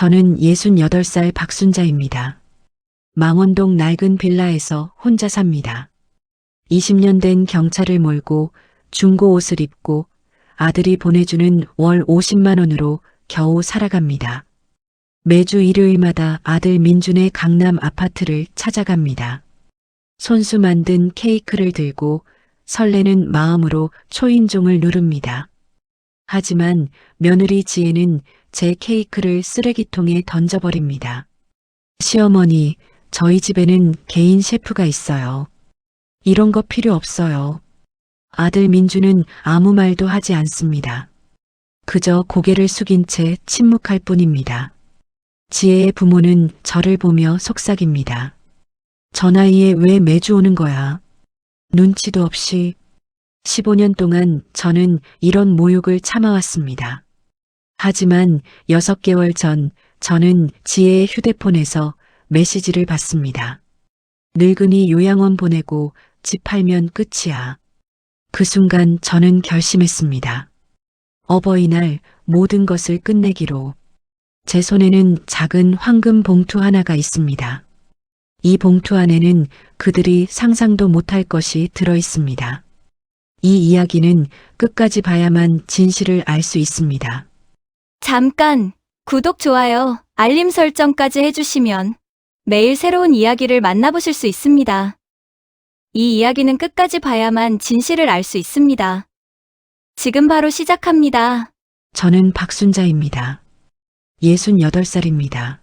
저는 68살 박순자입니다. 망원동 낡은 빌라에서 혼자 삽니다. 20년 된 경차를 몰고 중고 옷을 입고 아들이 보내주는 월 50만 원으로 겨우 살아갑니다. 매주 일요일마다 아들 민준의 강남 아파트를 찾아갑니다. 손수 만든 케이크를 들고 설레는 마음으로 초인종을 누릅니다. 하지만 며느리 지혜는 제 케이크를 쓰레기통에 던져버립니다. 시어머니, 저희 집에는 개인 셰프가 있어요. 이런 거 필요 없어요. 아들 민주는 아무 말도 하지 않습니다. 그저 고개를 숙인 채 침묵할 뿐입니다. 지혜의 부모는 저를 보며 속삭입니다. 저 나이에 왜 매주 오는 거야? 눈치도 없이. 15년 동안 저는 이런 모욕을 참아왔습니다. 하지만 6개월 전 저는 지혜의 휴대폰에서 메시지를 받습니다. 늙은이 요양원 보내고 집 팔면 끝이야. 그 순간 저는 결심했습니다. 어버이날 모든 것을 끝내기로. 제 손에는 작은 황금 봉투 하나가 있습니다. 이 봉투 안에는 그들이 상상도 못할 것이 들어 있습니다. 이 이야기는 끝까지 봐야만 진실을 알 수 있습니다. 잠깐 구독, 좋아요, 알림 설정까지 해주시면 매일 새로운 이야기를 만나보실 수 있습니다. 이 이야기는 끝까지 봐야만 진실을 알 수 있습니다. 지금 바로 시작합니다. 저는 박순자입니다. 68살입니다.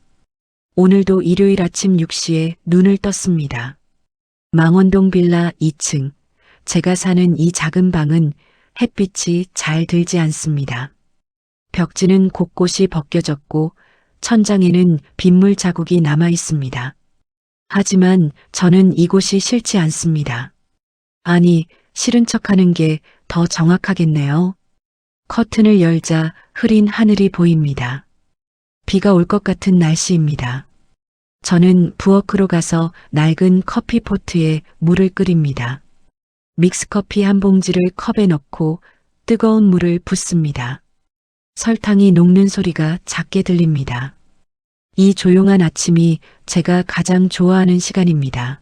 오늘도 일요일 아침 6시에 눈을 떴습니다. 망원동 빌라 2층, 제가 사는 이 작은 방은 햇빛이 잘 들지 않습니다. 벽지는 곳곳이 벗겨졌고 천장에는 빗물 자국이 남아 있습니다. 하지만 저는 이곳이 싫지 않습니다. 아니, 싫은 척하는 게 더 정확하겠네요. 커튼을 열자 흐린 하늘이 보입니다. 비가 올 것 같은 날씨입니다. 저는 부엌으로 가서 낡은 커피포트에 물을 끓입니다. 믹스커피 한 봉지를 컵에 넣고 뜨거운 물을 붓습니다. 설탕이 녹는 소리가 작게 들립니다. 이 조용한 아침이 제가 가장 좋아하는 시간입니다.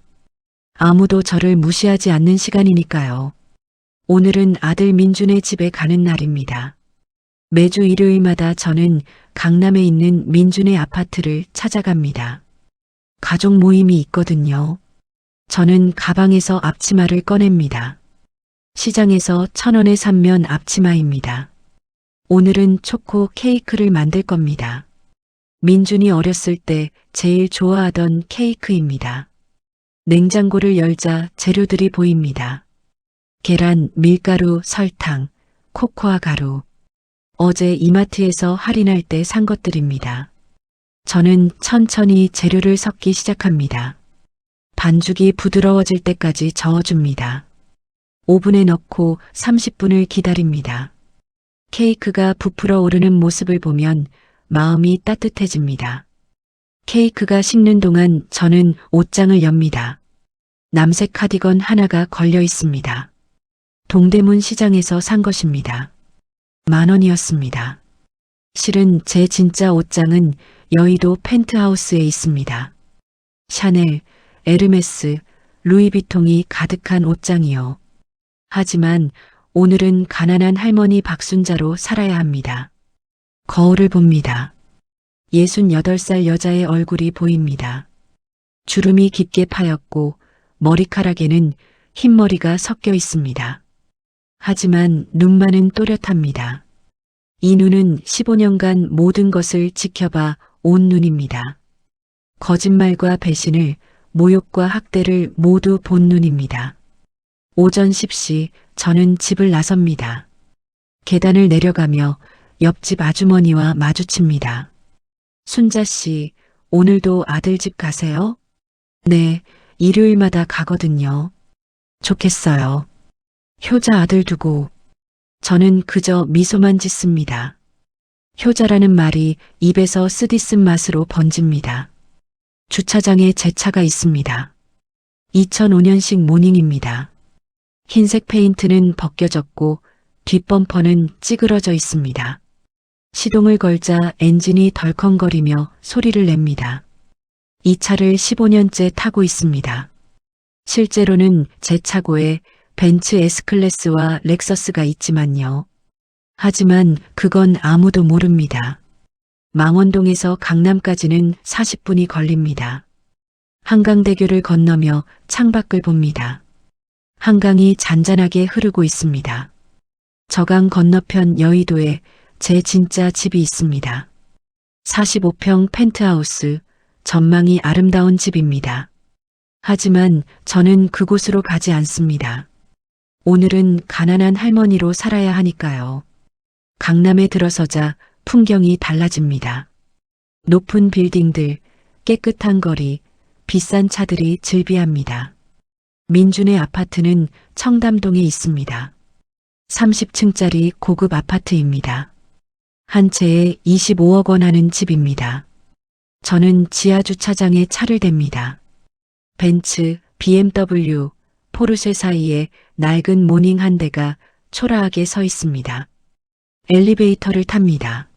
아무도 저를 무시하지 않는 시간이니까요. 오늘은 아들 민준의 집에 가는 날입니다. 매주 일요일마다 저는 강남에 있는 민준의 아파트를 찾아갑니다. 가족 모임이 있거든요. 저는 가방에서 앞치마를 꺼냅니다. 시장에서 1,000원에 산면 앞치마입니다. 오늘은 초코 케이크를 만들 겁니다. 민준이 어렸을 때 제일 좋아하던 케이크입니다. 냉장고를 열자 재료들이 보입니다. 계란, 밀가루, 설탕, 코코아 가루. 어제 이마트에서 할인할 때 산 것들입니다. 저는 천천히 재료를 섞기 시작합니다. 반죽이 부드러워질 때까지 저어줍니다. 오븐에 넣고 30분을 기다립니다. 케이크가 부풀어 오르는 모습을 보면 마음이 따뜻해집니다. 케이크가 식는 동안 저는 옷장을 엽니다. 남색 카디건 하나가 걸려 있습니다. 동대문 시장에서 산 것입니다. 10,000원이었습니다. 실은 제 진짜 옷장은 여의도 펜트하우스에 있습니다. 샤넬, 에르메스, 루이비통이 가득한 옷장이요. 하지만 오늘은 가난한 할머니 박순자로 살아야 합니다. 거울을 봅니다. 68살 여자의 얼굴이 보입니다. 주름이 깊게 파였고 머리카락에는 흰머리가 섞여 있습니다. 하지만 눈만은 또렷합니다. 이 눈은 15년간 모든 것을 지켜봐 온 눈입니다. 거짓말과 배신을, 모욕과 학대를 모두 본 눈입니다. 오전 10시 저는 집을 나섭니다. 계단을 내려가며 옆집 아주머니와 마주칩니다. 순자 씨, 오늘도 아들 집 가세요? 네, 일요일마다 가거든요. 좋겠어요. 효자 아들 두고. 저는 그저 미소만 짓습니다. 효자라는 말이 입에서 쓰디쓴 맛으로 번집니다. 주차장에 제 차가 있습니다. 2005년식 모닝입니다. 흰색 페인트는 벗겨졌고 뒷범퍼는 찌그러져 있습니다. 시동을 걸자 엔진이 덜컹거리며 소리를 냅니다. 이 차를 15년째 타고 있습니다. 실제로는 제 차고에 벤츠 S클래스와 렉서스가 있지만요. 하지만 그건 아무도 모릅니다. 망원동에서 강남까지는 40분이 걸립니다. 한강대교를 건너며 창밖을 봅니다. 한강이 잔잔하게 흐르고 있습니다. 저강 건너편 여의도에 제 진짜 집이 있습니다. 45평 펜트하우스, 전망이 아름다운 집입니다. 하지만 저는 그곳으로 가지 않습니다. 오늘은 가난한 할머니로 살아야 하니까요. 강남에 들어서자 풍경이 달라집니다. 높은 빌딩들, 깨끗한 거리, 비싼 차들이 즐비합니다. 민준의 아파트는 청담동에 있습니다. 30층짜리 고급 아파트입니다. 한 채에 25억 원 하는 집입니다. 저는 지하 주차장에 차를 댑니다. 벤츠, BMW, 포르쉐 사이에 낡은 모닝 한 대가 초라하게 서 있습니다. 엘리베이터를 탑니다.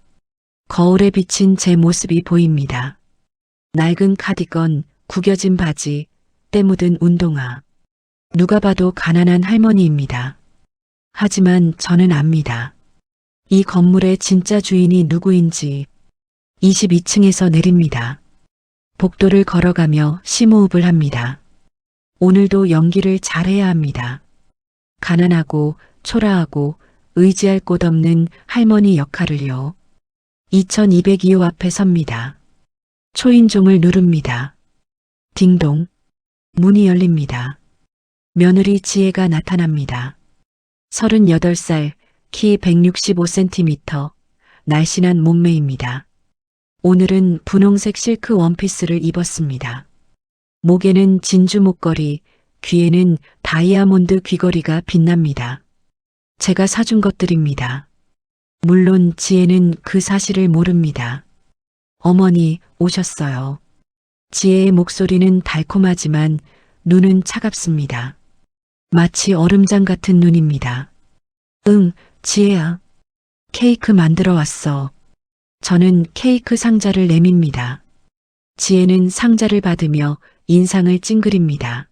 거울에 비친 제 모습이 보입니다. 낡은 카디건, 구겨진 바지, 때 묻은 운동화. 누가 봐도 가난한 할머니입니다. 하지만 저는 압니다. 이 건물의 진짜 주인이 누구인지. 22층에서 내립니다. 복도를 걸어가며 심호흡을 합니다. 오늘도 연기를 잘해야 합니다. 가난하고 초라하고 의지할 곳 없는 할머니 역할을요. 2202호 앞에 섭니다. 초인종을 누릅니다. 딩동. 문이 열립니다. 며느리 지혜가 나타납니다. 38살, 키 165cm, 날씬한 몸매입니다. 오늘은 분홍색 실크 원피스를 입었습니다. 목에는 진주 목걸이, 귀에는 다이아몬드 귀걸이가 빛납니다. 제가 사준 것들입니다. 물론 지혜는 그 사실을 모릅니다. 어머니 오셨어요. 지혜의 목소리는 달콤하지만 눈은 차갑습니다. 마치 얼음장 같은 눈입니다. 응, 지혜야. 케이크 만들어 왔어. 저는 케이크 상자를 내밉니다. 지혜는 상자를 받으며 인상을 찡그립니다.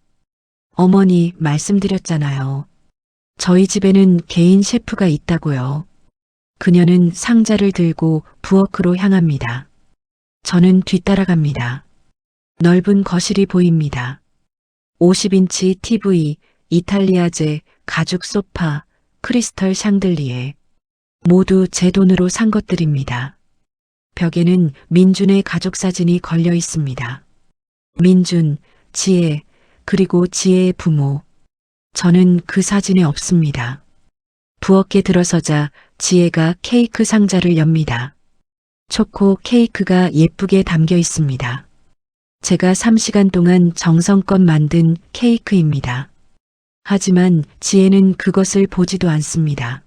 어머니 말씀드렸잖아요. 저희 집에는 개인 셰프가 있다고요. 그녀는 상자를 들고 부엌으로 향합니다. 저는 뒤따라갑니다. 넓은 거실이 보입니다. 50인치 TV, 이탈리아제, 가죽 소파, 크리스털 샹들리에. 모두 제 돈으로 산 것들입니다. 벽에는 민준의 가족 사진이 걸려 있습니다. 민준, 지혜, 그리고 지혜의 부모. 저는 그 사진에 없습니다. 부엌에 들어서자 지혜가 케이크 상자를 엽니다. 초코 케이크가 예쁘게 담겨 있습니다. 제가 3시간 동안 정성껏 만든 케이크입니다. 하지만 지혜는 그것을 보지도 않습니다.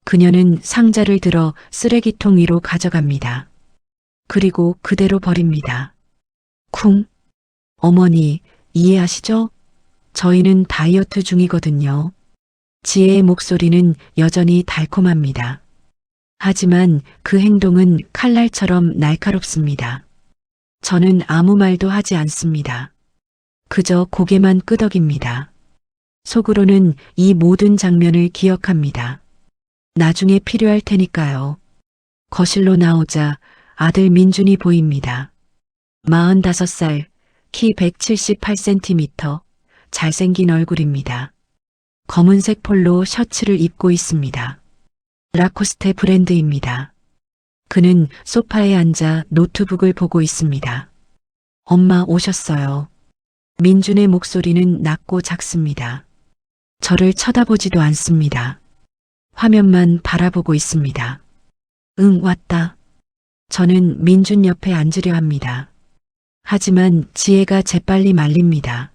그녀는 상자를 들어 쓰레기통 위로 가져갑니다. 그리고 그대로 버립니다. 쿵. 어머니, 이해하시죠? 저희는 다이어트 중이거든요. 지혜의 목소리는 여전히 달콤합니다. 하지만 그 행동은 칼날처럼 날카롭습니다. 저는 아무 말도 하지 않습니다. 그저 고개만 끄덕입니다. 속으로는 이 모든 장면을 기억합니다. 나중에 필요할 테니까요. 거실로 나오자 아들 민준이 보입니다. 45살, 키 178cm, 잘생긴 얼굴입니다. 검은색 폴로 셔츠를 입고 있습니다. 라코스테 브랜드입니다. 그는 소파에 앉아 노트북을 보고 있습니다. 엄마 오셨어요. 민준의 목소리는 낮고 작습니다. 저를 쳐다보지도 않습니다. 화면만 바라보고 있습니다. 응, 왔다. 저는 민준 옆에 앉으려 합니다. 하지만 지혜가 재빨리 말립니다.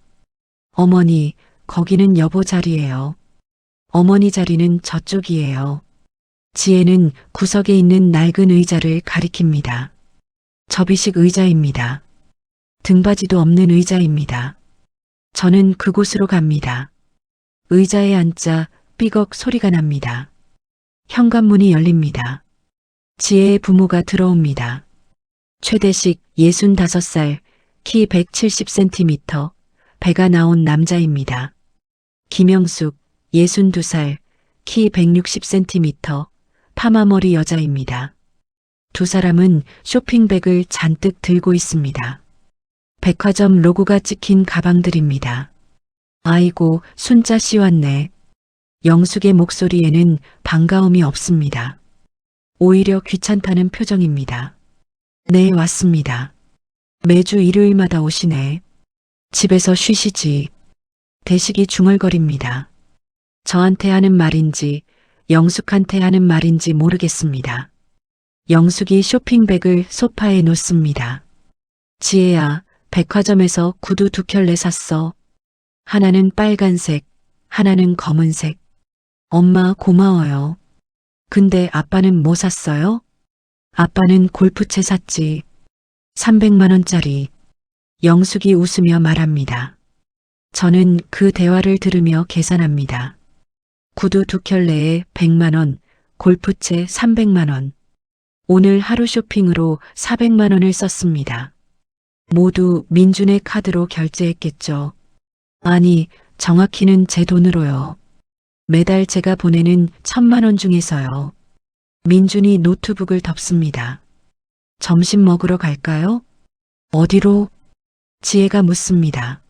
어머니, 거기는 여보 자리예요. 어머니 자리는 저쪽이에요. 지혜는 구석에 있는 낡은 의자를 가리킵니다. 접이식 의자입니다. 등받이도 없는 의자입니다. 저는 그곳으로 갑니다. 의자에 앉자 삐걱 소리가 납니다. 현관문이 열립니다. 지혜의 부모가 들어옵니다. 최대식 65살, 키 170cm, 배가 나온 남자입니다. 김영숙 62살, 키 160cm, 파마머리 여자입니다. 두 사람은 쇼핑백을 잔뜩 들고 있습니다. 백화점 로고가 찍힌 가방들입니다. 아이고, 순자 씨 왔네. 영숙의 목소리에는 반가움이 없습니다. 오히려 귀찮다는 표정입니다. 네, 왔습니다. 매주 일요일마다 오시네. 집에서 쉬시지. 대식이 중얼거립니다. 저한테 하는 말인지 영숙한테 하는 말인지 모르겠습니다. 영숙이 쇼핑백을 소파에 놓습니다. 지혜야, 백화점에서 구두 2켤레 샀어. 하나는 빨간색, 하나는 검은색. 엄마 고마워요. 근데 아빠는 뭐 샀어요? 아빠는 골프채 샀지. 300만 원짜리. 영숙이 웃으며 말합니다. 저는 그 대화를 들으며 계산합니다. 구두 2켤레에 100만 원, 골프채 300만 원. 오늘 하루 쇼핑으로 400만 원을 썼습니다. 모두 민준의 카드로 결제했겠죠. 아니, 정확히는 제 돈으로요. 매달 제가 보내는 1000만 원 중에서요. 민준이 노트북을 덮습니다. 점심 먹으러 갈까요? 어디로? 지혜가 묻습니다.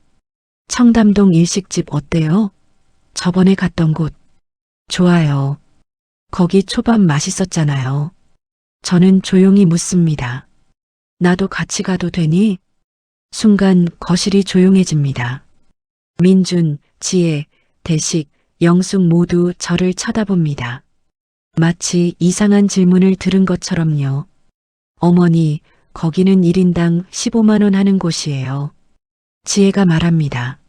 청담동 일식집 어때요? 저번에 갔던 곳. 좋아요. 거기 초밥 맛있었잖아요. 저는 조용히 묻습니다. 나도 같이 가도 되니? 순간 거실이 조용해집니다. 민준, 지혜, 대식, 영숙 모두 저를 쳐다봅니다. 마치 이상한 질문을 들은 것처럼요. 어머니, 거기는 1인당 15만 원 하는 곳이에요. 지혜가 말합니다.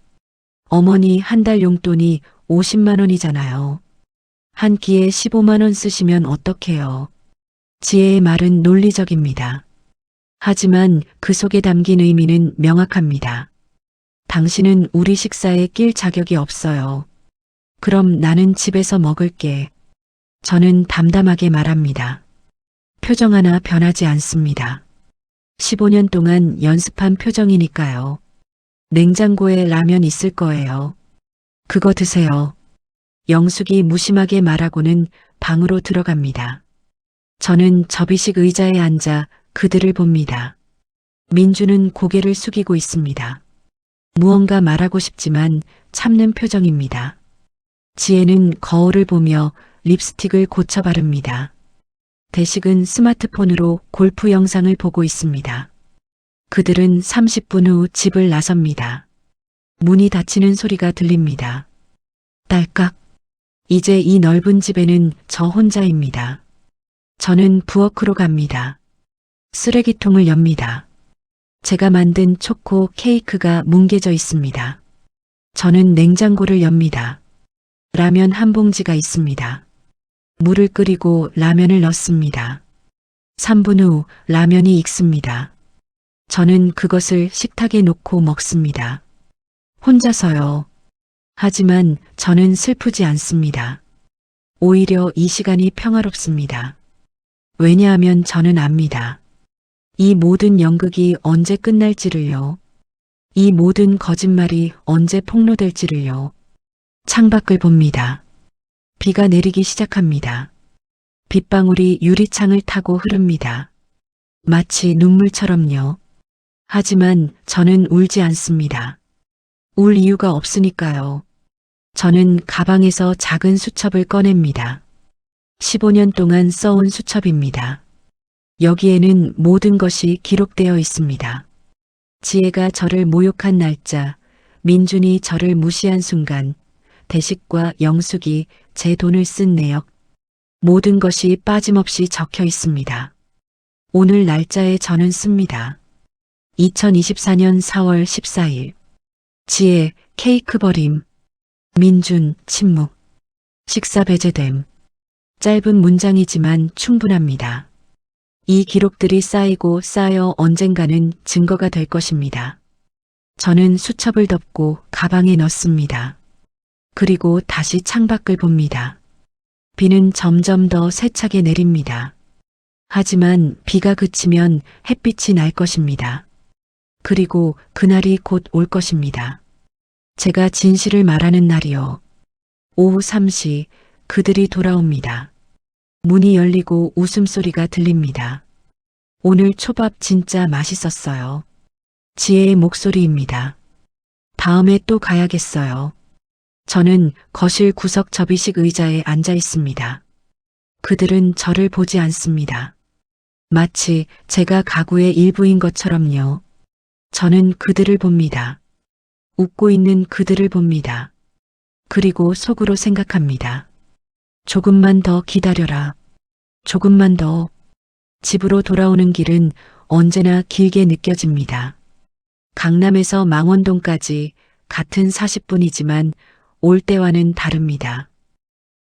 어머니 한 달 용돈이 50만 원이잖아요. 한 끼에 15만 원 쓰시면 어떡해요. 지혜의 말은 논리적입니다. 하지만 그 속에 담긴 의미는 명확합니다. 당신은 우리 식사에 낄 자격이 없어요. 그럼 나는 집에서 먹을게. 저는 담담하게 말합니다. 표정 하나 변하지 않습니다. 15년 동안 연습한 표정이니까요. 냉장고에 라면 있을 거예요. 그거 드세요. 영숙이 무심하게 말하고는 방으로 들어갑니다. 저는 접이식 의자에 앉아 그들을 봅니다. 민주는 고개를 숙이고 있습니다. 무언가 말하고 싶지만 참는 표정입니다. 지혜는 거울을 보며 립스틱을 고쳐 바릅니다. 대식은 스마트폰으로 골프 영상을 보고 있습니다. 그들은 30분 후 집을 나섭니다. 문이 닫히는 소리가 들립니다. 딸깍. 이제 이 넓은 집에는 저 혼자입니다. 저는 부엌으로 갑니다. 쓰레기통을 엽니다. 제가 만든 초코 케이크가 뭉개져 있습니다. 저는 냉장고를 엽니다. 라면 한 봉지가 있습니다. 물을 끓이고 라면을 넣습니다. 3분 후 라면이 익습니다. 저는 그것을 식탁에 놓고 먹습니다. 혼자서요. 하지만 저는 슬프지 않습니다. 오히려 이 시간이 평화롭습니다. 왜냐하면 저는 압니다. 이 모든 연극이 언제 끝날지를요. 이 모든 거짓말이 언제 폭로될지를요. 창밖을 봅니다. 비가 내리기 시작합니다. 빗방울이 유리창을 타고 흐릅니다. 마치 눈물처럼요. 하지만 저는 울지 않습니다. 울 이유가 없으니까요. 저는 가방에서 작은 수첩을 꺼냅니다. 15년 동안 써온 수첩입니다. 여기에는 모든 것이 기록되어 있습니다. 지혜가 저를 모욕한 날짜, 민준이 저를 무시한 순간, 대식과 영숙이 제 돈을 쓴 내역, 모든 것이 빠짐없이 적혀 있습니다. 오늘 날짜에 저는 씁니다. 2024년 4월 14일. 지혜, 케이크 버림. 민준, 침묵. 식사 배제됨. 짧은 문장이지만 충분합니다. 이 기록들이 쌓이고 쌓여 언젠가는 증거가 될 것입니다. 저는 수첩을 덮고 가방에 넣습니다. 그리고 다시 창밖을 봅니다. 비는 점점 더 세차게 내립니다. 하지만 비가 그치면 햇빛이 날 것입니다. 그리고 그날이 곧 올 것입니다. 제가 진실을 말하는 날이요. 오후 3시 그들이 돌아옵니다. 문이 열리고 웃음소리가 들립니다. 오늘 초밥 진짜 맛있었어요. 지혜의 목소리입니다. 다음에 또 가야겠어요. 저는 거실 구석 접이식 의자에 앉아 있습니다. 그들은 저를 보지 않습니다. 마치 제가 가구의 일부인 것처럼요. 저는 그들을 봅니다. 웃고 있는 그들을 봅니다. 그리고 속으로 생각합니다. 조금만 더 기다려라. 조금만 더. 집으로 돌아오는 길은 언제나 길게 느껴집니다. 강남에서 망원동까지 같은 40분이지만 올 때와는 다릅니다.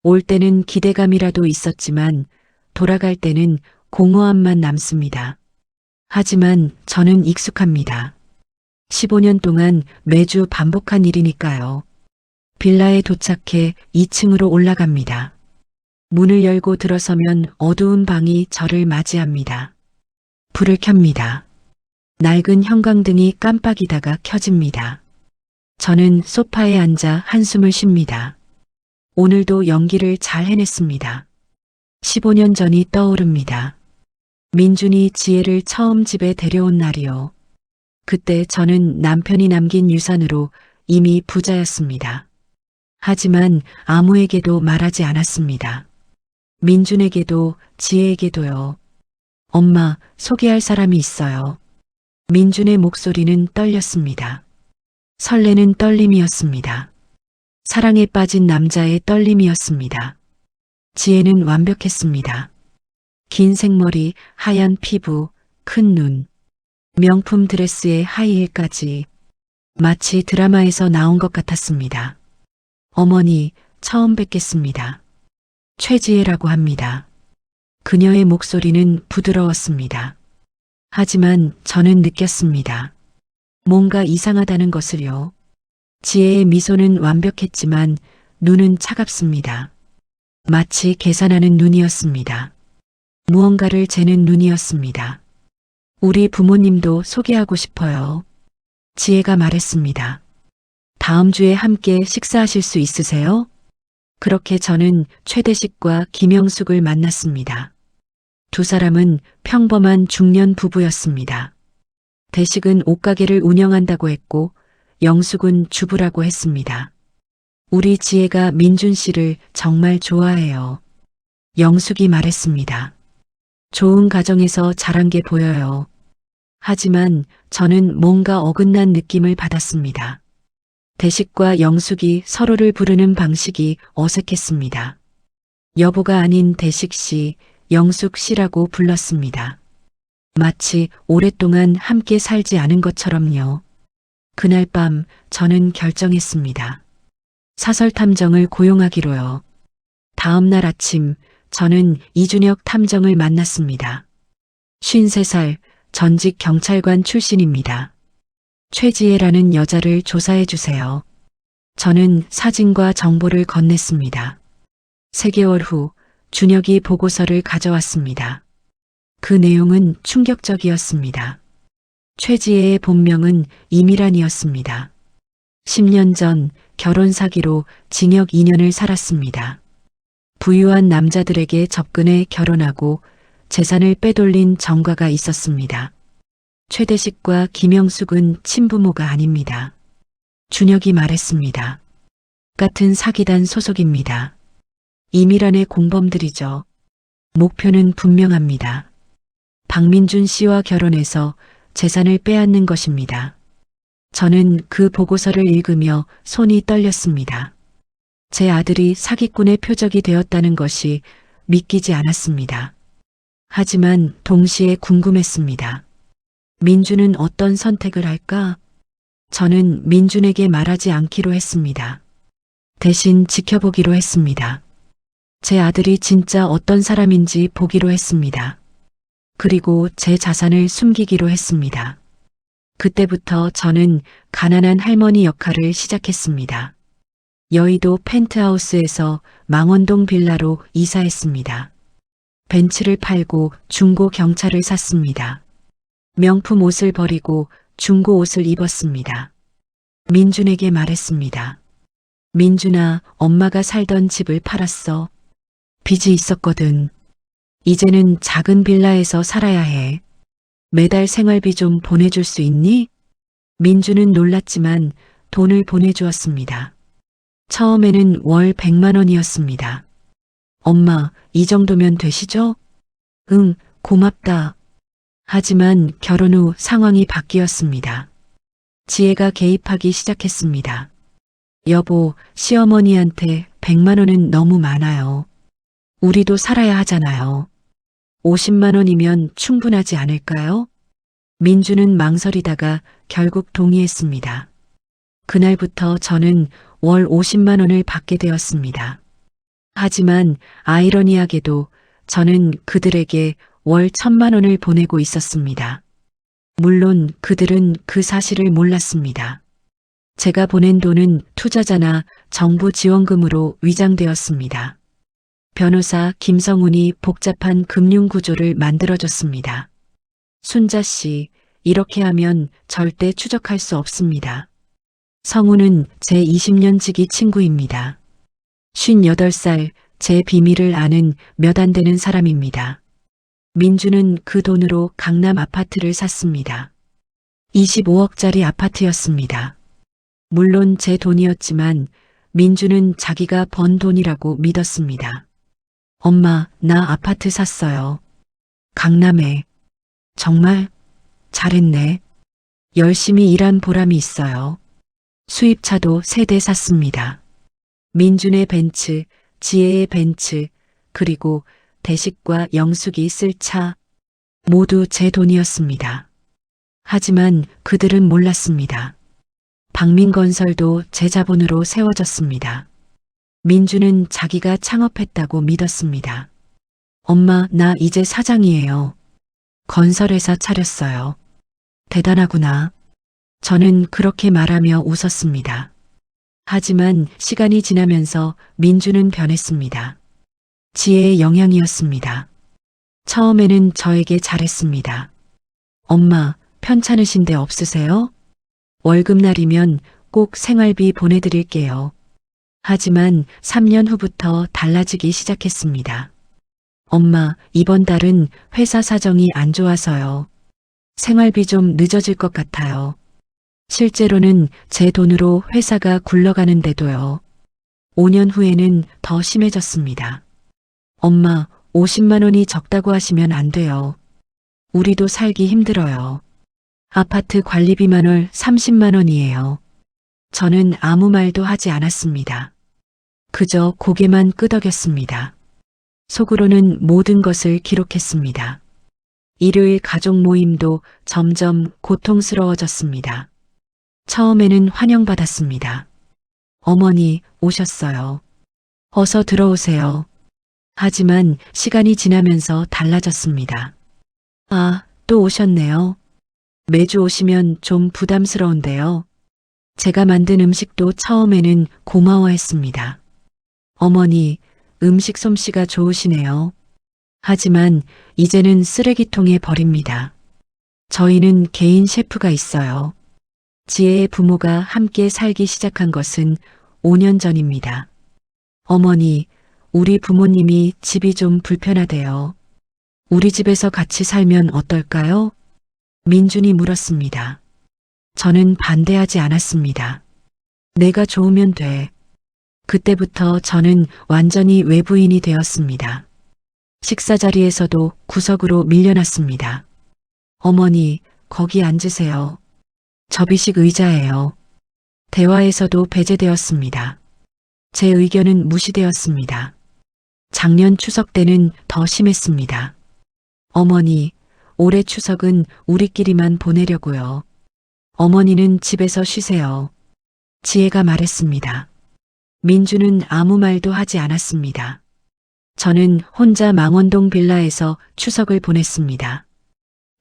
올 때는 기대감이라도 있었지만 돌아갈 때는 공허함만 남습니다. 하지만 저는 익숙합니다. 15년 동안 매주 반복한 일이니까요. 빌라에 도착해 2층으로 올라갑니다. 문을 열고 들어서면 어두운 방이 저를 맞이합니다. 불을 켭니다. 낡은 형광등이 깜빡이다가 켜집니다. 저는 소파에 앉아 한숨을 쉽니다. 오늘도 연기를 잘 해냈습니다. 15년 전이 떠오릅니다. 민준이 지혜를 처음 집에 데려온 날이요. 그때 저는 남편이 남긴 유산으로 이미 부자였습니다. 하지만 아무에게도 말하지 않았습니다. 민준에게도 지혜에게도요. 엄마, 소개할 사람이 있어요. 민준의 목소리는 떨렸습니다. 설레는 떨림이었습니다. 사랑에 빠진 남자의 떨림이었습니다. 지혜는 완벽했습니다. 긴 생머리, 하얀 피부, 큰 눈, 명품 드레스에 하이힐까지 마치 드라마에서 나온 것 같았습니다. 어머니, 처음 뵙겠습니다. 최지혜라고 합니다. 그녀의 목소리는 부드러웠습니다. 하지만 저는 느꼈습니다. 뭔가 이상하다는 것을요. 지혜의 미소는 완벽했지만 눈은 차갑습니다. 마치 계산하는 눈이었습니다. 무언가를 재는 눈이었습니다. 우리 부모님도 소개하고 싶어요. 지혜가 말했습니다. 다음 주에 함께 식사하실 수 있으세요? 그렇게 저는 최대식과 김영숙을 만났습니다. 두 사람은 평범한 중년 부부였습니다. 대식은 옷가게를 운영한다고 했고 영숙은 주부라고 했습니다. 우리 지혜가 민준 씨를 정말 좋아해요. 영숙이 말했습니다. 좋은 가정에서 자란 게 보여요. 하지만 저는 뭔가 어긋난 느낌을 받았습니다. 대식과 영숙이 서로를 부르는 방식이 어색했습니다. 여보가 아닌 대식 씨, 영숙 씨라고 불렀습니다. 마치 오랫동안 함께 살지 않은 것처럼요. 그날 밤 저는 결정했습니다. 사설 탐정을 고용하기로요. 다음 날 아침 저는 이준혁 탐정을 만났습니다. 53살 전직 경찰관 출신입니다. 최지혜라는 여자를 조사해 주세요. 저는 사진과 정보를 건넸습니다. 3개월 후 준혁이 보고서를 가져왔습니다. 그 내용은 충격적이었습니다. 최지혜의 본명은 이미란이었습니다. 10년 전 결혼 사기로 징역 2년을 살았습니다. 부유한 남자들에게 접근해 결혼하고 재산을 빼돌린 전과가 있었습니다. 최대식과 김영숙은 친부모가 아닙니다. 준혁이 말했습니다. 같은 사기단 소속입니다. 이미란의 공범들이죠. 목표는 분명합니다. 박민준 씨와 결혼해서 재산을 빼앗는 것입니다. 저는 그 보고서를 읽으며 손이 떨렸습니다. 제 아들이 사기꾼의 표적이 되었다는 것이 믿기지 않았습니다. 하지만 동시에 궁금했습니다. 민준은 어떤 선택을 할까? 저는 민준에게 말하지 않기로 했습니다. 대신 지켜보기로 했습니다. 제 아들이 진짜 어떤 사람인지 보기로 했습니다. 그리고 제 자산을 숨기기로 했습니다. 그때부터 저는 가난한 할머니 역할을 시작했습니다. 여의도 펜트하우스에서 망원동 빌라로 이사했습니다. 벤츠를 팔고 중고 경차를 샀습니다. 명품 옷을 버리고 중고 옷을 입었습니다. 민준에게 말했습니다. 민준아, 엄마가 살던 집을 팔았어. 빚이 있었거든. 이제는 작은 빌라에서 살아야 해. 매달 생활비 좀 보내줄 수 있니? 민준은 놀랐지만 돈을 보내주었습니다. 처음에는 월 100만 원이었습니다. 엄마, 이 정도면 되시죠? 응, 고맙다. 하지만 결혼 후 상황이 바뀌었습니다. 지혜가 개입하기 시작했습니다. 여보, 시어머니한테 100만 원은 너무 많아요. 우리도 살아야 하잖아요. 50만 원이면 충분하지 않을까요? 민주는 망설이다가 결국 동의했습니다. 그날부터 저는 월 50만 원을 받게 되었습니다. 하지만 아이러니하게도 저는 그들에게 월 1000만 원을 보내고 있었습니다. 물론 그들은 그 사실을 몰랐습니다. 제가 보낸 돈은 투자자나 정부 지원금으로 위장되었습니다. 변호사 김성훈이 복잡한 금융 구조를 만들어줬습니다. 순자 씨, 이렇게 하면 절대 추적할 수 없습니다. 성훈은 제 20년 지기 친구입니다. 58살, 제 비밀을 아는 몇 안 되는 사람입니다. 민주는 그 돈으로 강남 아파트를 샀습니다. 25억짜리 아파트였습니다. 물론 제 돈이었지만 민주는 자기가 번 돈이라고 믿었습니다. 엄마, 나 아파트 샀어요. 강남에. 정말 잘했네. 열심히 일한 보람이 있어요. 수입차도 3대 샀습니다. 민준의 벤츠, 지혜의 벤츠, 그리고 대식과 영숙이 쓸 차, 모두 제 돈이었습니다. 하지만 그들은 몰랐습니다. 박민건설도 제 자본으로 세워졌습니다. 민주는 자기가 창업했다고 믿었습니다. 엄마, 나 이제 사장이에요. 건설회사 차렸어요. 대단하구나. 저는 그렇게 말하며 웃었습니다. 하지만 시간이 지나면서 민주는 변했습니다. 지혜의 영향이었습니다. 처음에는 저에게 잘했습니다. 엄마, 편찮으신 데 없으세요? 월급날이면 꼭 생활비 보내드릴게요. 하지만 3년 후부터 달라지기 시작했습니다. 엄마, 이번 달은 회사 사정이 안 좋아서요. 생활비 좀 늦어질 것 같아요. 실제로는 제 돈으로 회사가 굴러가는데도요. 5년 후에는 더 심해졌습니다. 엄마, 50만 원이 적다고 하시면 안 돼요. 우리도 살기 힘들어요. 아파트 관리비만 월 30만 원이에요. 저는 아무 말도 하지 않았습니다. 그저 고개만 끄덕였습니다. 속으로는 모든 것을 기록했습니다. 일요일 가족 모임도 점점 고통스러워졌습니다. 처음에는 환영받았습니다. 어머니 오셨어요. 어서 들어오세요. 하지만 시간이 지나면서 달라졌습니다. 아, 또 오셨네요. 매주 오시면 좀 부담스러운데요. 제가 만든 음식도 처음에는 고마워했습니다. 어머니, 음식 솜씨가 좋으시네요. 하지만 이제는 쓰레기통에 버립니다. 저희는 개인 셰프가 있어요. 지혜의 부모가 함께 살기 시작한 것은 5년 전입니다. 어머니, 우리 부모님이 집이 좀 불편하대요. 우리 집에서 같이 살면 어떨까요? 민준이 물었습니다. 저는 반대하지 않았습니다. 내가 좋으면 돼. 그때부터 저는 완전히 외부인이 되었습니다. 식사 자리에서도 구석으로 밀려났습니다. 어머니, 거기 앉으세요. 접이식 의자예요. 대화에서도 배제되었습니다. 제 의견은 무시되었습니다. 작년 추석 때는 더 심했습니다. 어머니, 올해 추석은 우리끼리만 보내려고요. 어머니는 집에서 쉬세요. 지혜가 말했습니다. 민주는 아무 말도 하지 않았습니다. 저는 혼자 망원동 빌라에서 추석을 보냈습니다.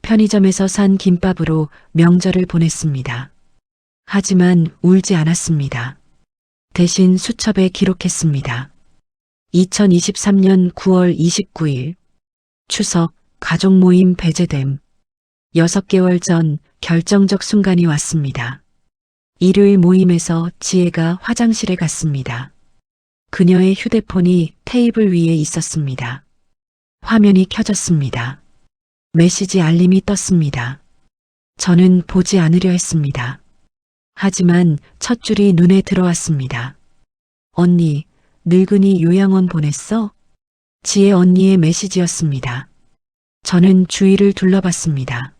편의점에서 산 김밥으로 명절을 보냈습니다. 하지만 울지 않았습니다. 대신 수첩에 기록했습니다. 2023년 9월 29일 추석, 가족 모임 배제됨. 6개월 전 결정적 순간이 왔습니다. 일요일 모임에서 지혜가 화장실에 갔습니다. 그녀의 휴대폰이 테이블 위에 있었습니다. 화면이 켜졌습니다. 메시지 알림이 떴습니다. 저는 보지 않으려 했습니다. 하지만 첫 줄이 눈에 들어왔습니다. 언니, 늙은이 요양원 보냈어? 지혜 언니의 메시지였습니다. 저는 주위를 둘러봤습니다.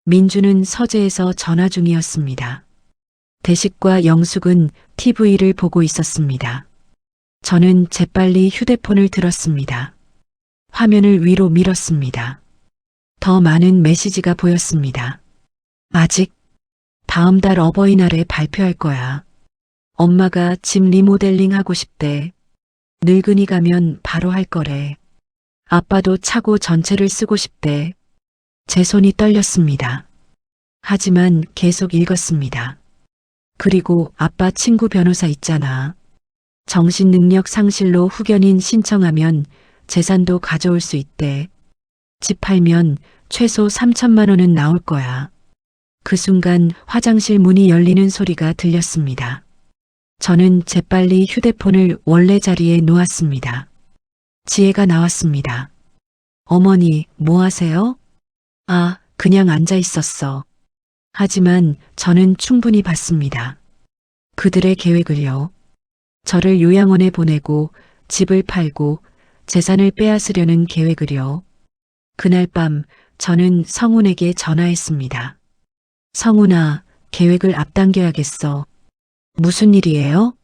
민주는 서재에서 전화 중이었습니다. 대식과 영숙은 TV를 보고 있었습니다. 저는 재빨리 휴대폰을 들었습니다. 화면을 위로 밀었습니다. 더 많은 메시지가 보였습니다. 아직 다음 달 어버이날에 발표할 거야. 엄마가 집 리모델링 하고 싶대. 늙은이 가면 바로 할 거래. 아빠도 차고 전체를 쓰고 싶대. 제 손이 떨렸습니다. 하지만 계속 읽었습니다. 그리고 아빠 친구 변호사 있잖아. 정신능력 상실로 후견인 신청하면 재산도 가져올 수 있대. 집 팔면 최소 3천만 원은 나올 거야. 그 순간 화장실 문이 열리는 소리가 들렸습니다. 저는 재빨리 휴대폰을 원래 자리에 놓았습니다. 지혜가 나왔습니다. 어머니, 뭐 하세요? 아, 그냥 앉아 있었어. 하지만 저는 충분히 봤습니다. 그들의 계획을요. 저를 요양원에 보내고 집을 팔고 재산을 빼앗으려는 계획을요. 그날 밤 저는 성훈에게 전화했습니다. 성훈아, 계획을 앞당겨야겠어. 무슨 일이에요?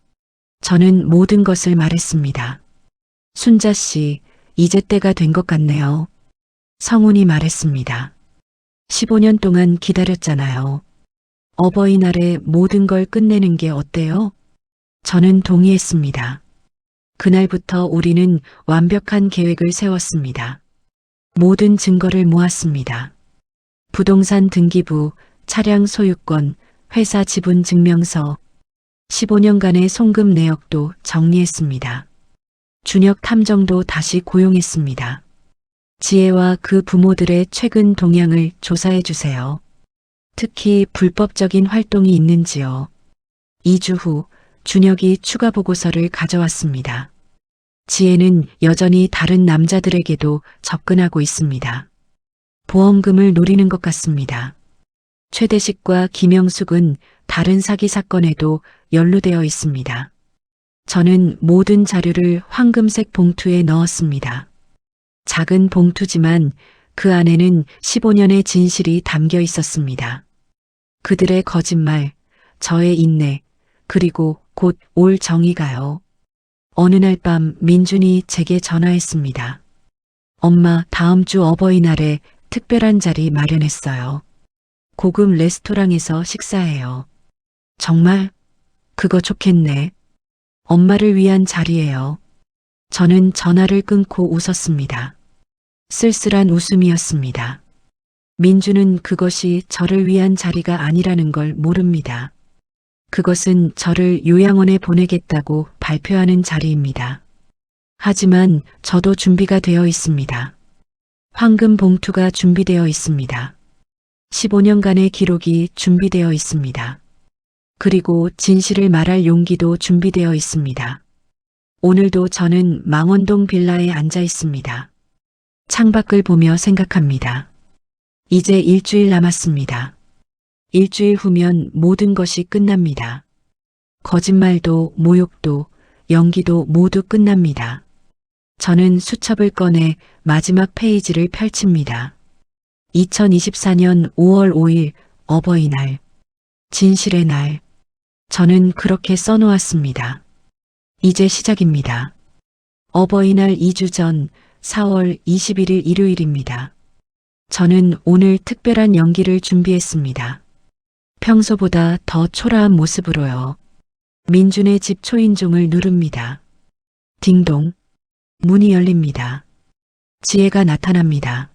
저는 모든 것을 말했습니다. 순자 씨, 이제 때가 된 것 같네요. 성훈이 말했습니다. 15년 동안 기다렸잖아요. 어버이날에 모든 걸 끝내는 게 어때요? 저는 동의했습니다. 그날부터 우리는 완벽한 계획을 세웠습니다. 모든 증거를 모았습니다. 부동산 등기부, 차량 소유권, 회사 지분 증명서, 15년간의 송금 내역도 정리했습니다. 준혁 탐정도 다시 고용했습니다. 지혜와 그 부모들의 최근 동향을 조사해 주세요. 특히 불법적인 활동이 있는지요. 2주 후 준혁이 추가 보고서를 가져왔습니다. 지혜는 여전히 다른 남자들에게도 접근하고 있습니다. 보험금을 노리는 것 같습니다. 최대식과 김영숙은 다른 사기 사건에도 연루되어 있습니다. 저는 모든 자료를 황금색 봉투에 넣었습니다. 작은 봉투지만 그 안에는 15년의 진실이 담겨 있었습니다. 그들의 거짓말, 저의 인내, 그리고 곧 올 정의가요. 어느 날 밤 민준이 제게 전화했습니다. 엄마, 다음 주 어버이날에 특별한 자리 마련했어요. 고급 레스토랑에서 식사해요. 정말? 그거 좋겠네. 엄마를 위한 자리예요. 저는 전화를 끊고 웃었습니다. 쓸쓸한 웃음이었습니다. 민주는 그것이 저를 위한 자리가 아니라는 걸 모릅니다. 그것은 저를 요양원에 보내겠다고 발표하는 자리입니다. 하지만 저도 준비가 되어 있습니다. 황금 봉투가 준비되어 있습니다. 15년간의 기록이 준비되어 있습니다. 그리고 진실을 말할 용기도 준비되어 있습니다. 오늘도 저는 망원동 빌라에 앉아 있습니다. 창밖을 보며 생각합니다. 이제 일주일 남았습니다. 일주일 후면 모든 것이 끝납니다. 거짓말도 모욕도 연기도 모두 끝납니다. 저는 수첩을 꺼내 마지막 페이지를 펼칩니다. 2024년 5월 5일 어버이날. 진실의 날. 저는 그렇게 써놓았습니다. 이제 시작입니다. 어버이날 2주 전 4월 21일 일요일입니다. 저는 오늘 특별한 연기를 준비했습니다. 평소보다 더 초라한 모습으로요. 민준의 집 초인종을 누릅니다. 딩동. 문이 열립니다. 지혜가 나타납니다.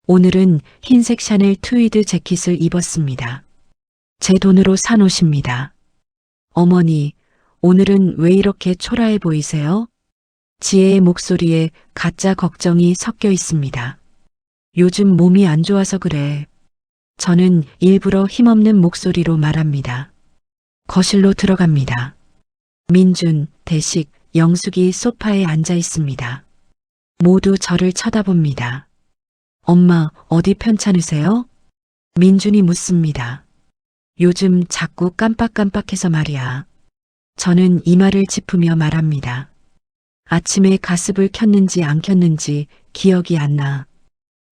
오늘은 흰색 샤넬 트위드 재킷을 입었습니다. 제 돈으로 산 옷입니다. 어머니, 오늘은 왜 이렇게 초라해 보이세요? 지혜의 목소리에 가짜 걱정이 섞여 있습니다. 요즘 몸이 안 좋아서 그래. 저는 일부러 힘없는 목소리로 말합니다. 거실로 들어갑니다. 민준, 대식, 영숙이 소파에 앉아 있습니다. 모두 저를 쳐다봅니다. 엄마, 어디 편찮으세요? 민준이 묻습니다. 요즘 자꾸 깜빡깜빡해서 말이야. 저는 이마를 짚으며 말합니다. 아침에 가습을 켰는지 안 켰는지 기억이 안 나.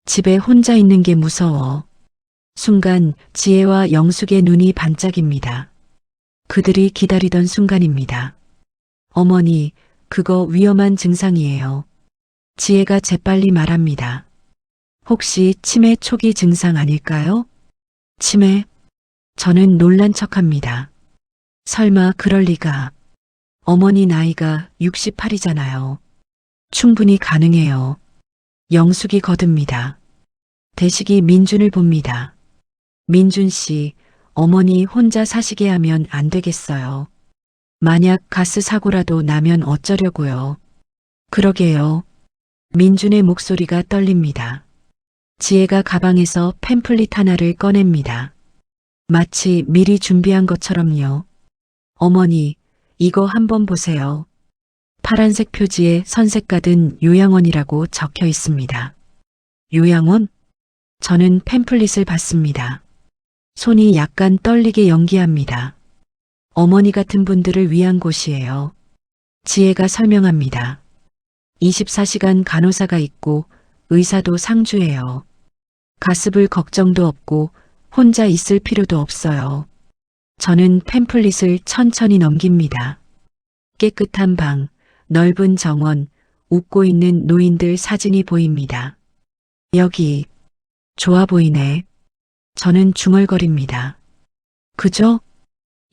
집에 혼자 있는 게 무서워. 순간 지혜와 영숙의 눈이 반짝입니다. 그들이 기다리던 순간입니다. 어머니, 그거 위험한 증상이에요. 지혜가 재빨리 말합니다. 혹시 치매 초기 증상 아닐까요? 치매? 저는 놀란 척합니다. 설마 그럴 리가. 어머니 나이가 68이잖아요. 충분히 가능해요. 영숙이 거듭니다. 대식이 민준을 봅니다. 민준 씨, 어머니 혼자 사시게 하면 안 되겠어요. 만약 가스 사고라도 나면 어쩌려고요. 그러게요. 민준의 목소리가 떨립니다. 지혜가 가방에서 팸플릿 하나를 꺼냅니다. 마치 미리 준비한 것처럼요. 어머니, 이거 한번 보세요. 파란색 표지에 선색 가든 요양원이라고 적혀 있습니다. 요양원? 저는 팸플릿을 받습니다. 손이 약간 떨리게 연기합니다. 어머니 같은 분들을 위한 곳이에요. 지혜가 설명합니다. 24시간 간호사가 있고 의사도 상주해요. 가습을 걱정도 없고 혼자 있을 필요도 없어요. 저는 팸플릿을 천천히 넘깁니다. 깨끗한 방, 넓은 정원, 웃고 있는 노인들 사진이 보입니다. 여기, 좋아 보이네. 저는 중얼거립니다. 그죠?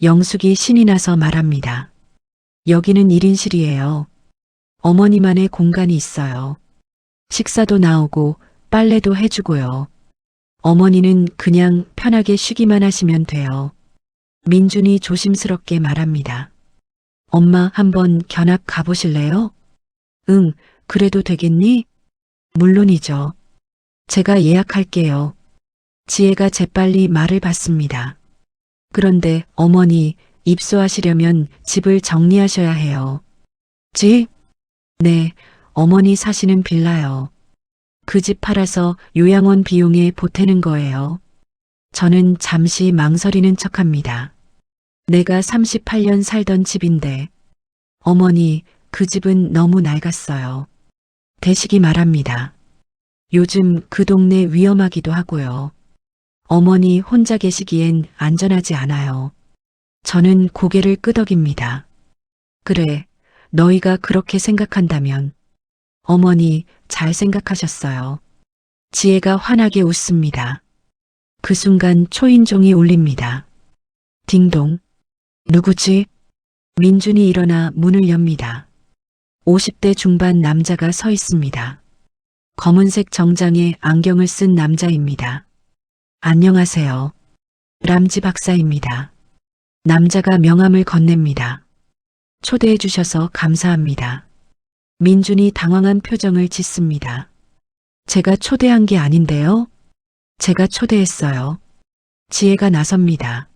영숙이 신이 나서 말합니다. 여기는 1인실이에요. 어머니만의 공간이 있어요. 식사도 나오고 빨래도 해주고요. 어머니는 그냥 편하게 쉬기만 하시면 돼요. 민준이 조심스럽게 말합니다. 엄마 한번 견학 가보실래요? 응, 그래도 되겠니? 물론이죠. 제가 예약할게요. 지혜가 재빨리 말을 받습니다. 그런데 어머니, 입소하시려면 집을 정리하셔야 해요. 집? 네, 어머니 사시는 빌라요. 그 집 팔아서 요양원 비용에 보태는 거예요. 저는 잠시 망설이는 척합니다. 내가 38년 살던 집인데. 어머니, 그 집은 너무 낡았어요. 대식이 말합니다. 요즘 그 동네 위험하기도 하고요. 어머니 혼자 계시기엔 안전하지 않아요. 저는 고개를 끄덕입니다. 그래, 너희가 그렇게 생각한다면. 어머니, 잘 생각하셨어요. 지혜가 환하게 웃습니다. 그 순간 초인종이 울립니다. 딩동. 누구지? 민준이 일어나 문을 엽니다. 50대 중반 남자가 서 있습니다. 검은색 정장에 안경을 쓴 남자입니다. 안녕하세요. 람지 박사입니다. 남자가 명함을 건넵니다. 초대해 주셔서 감사합니다. 민준이 당황한 표정을 짓습니다. 제가 초대한 게 아닌데요? 제가 초대했어요. 지혜가 나섭니다.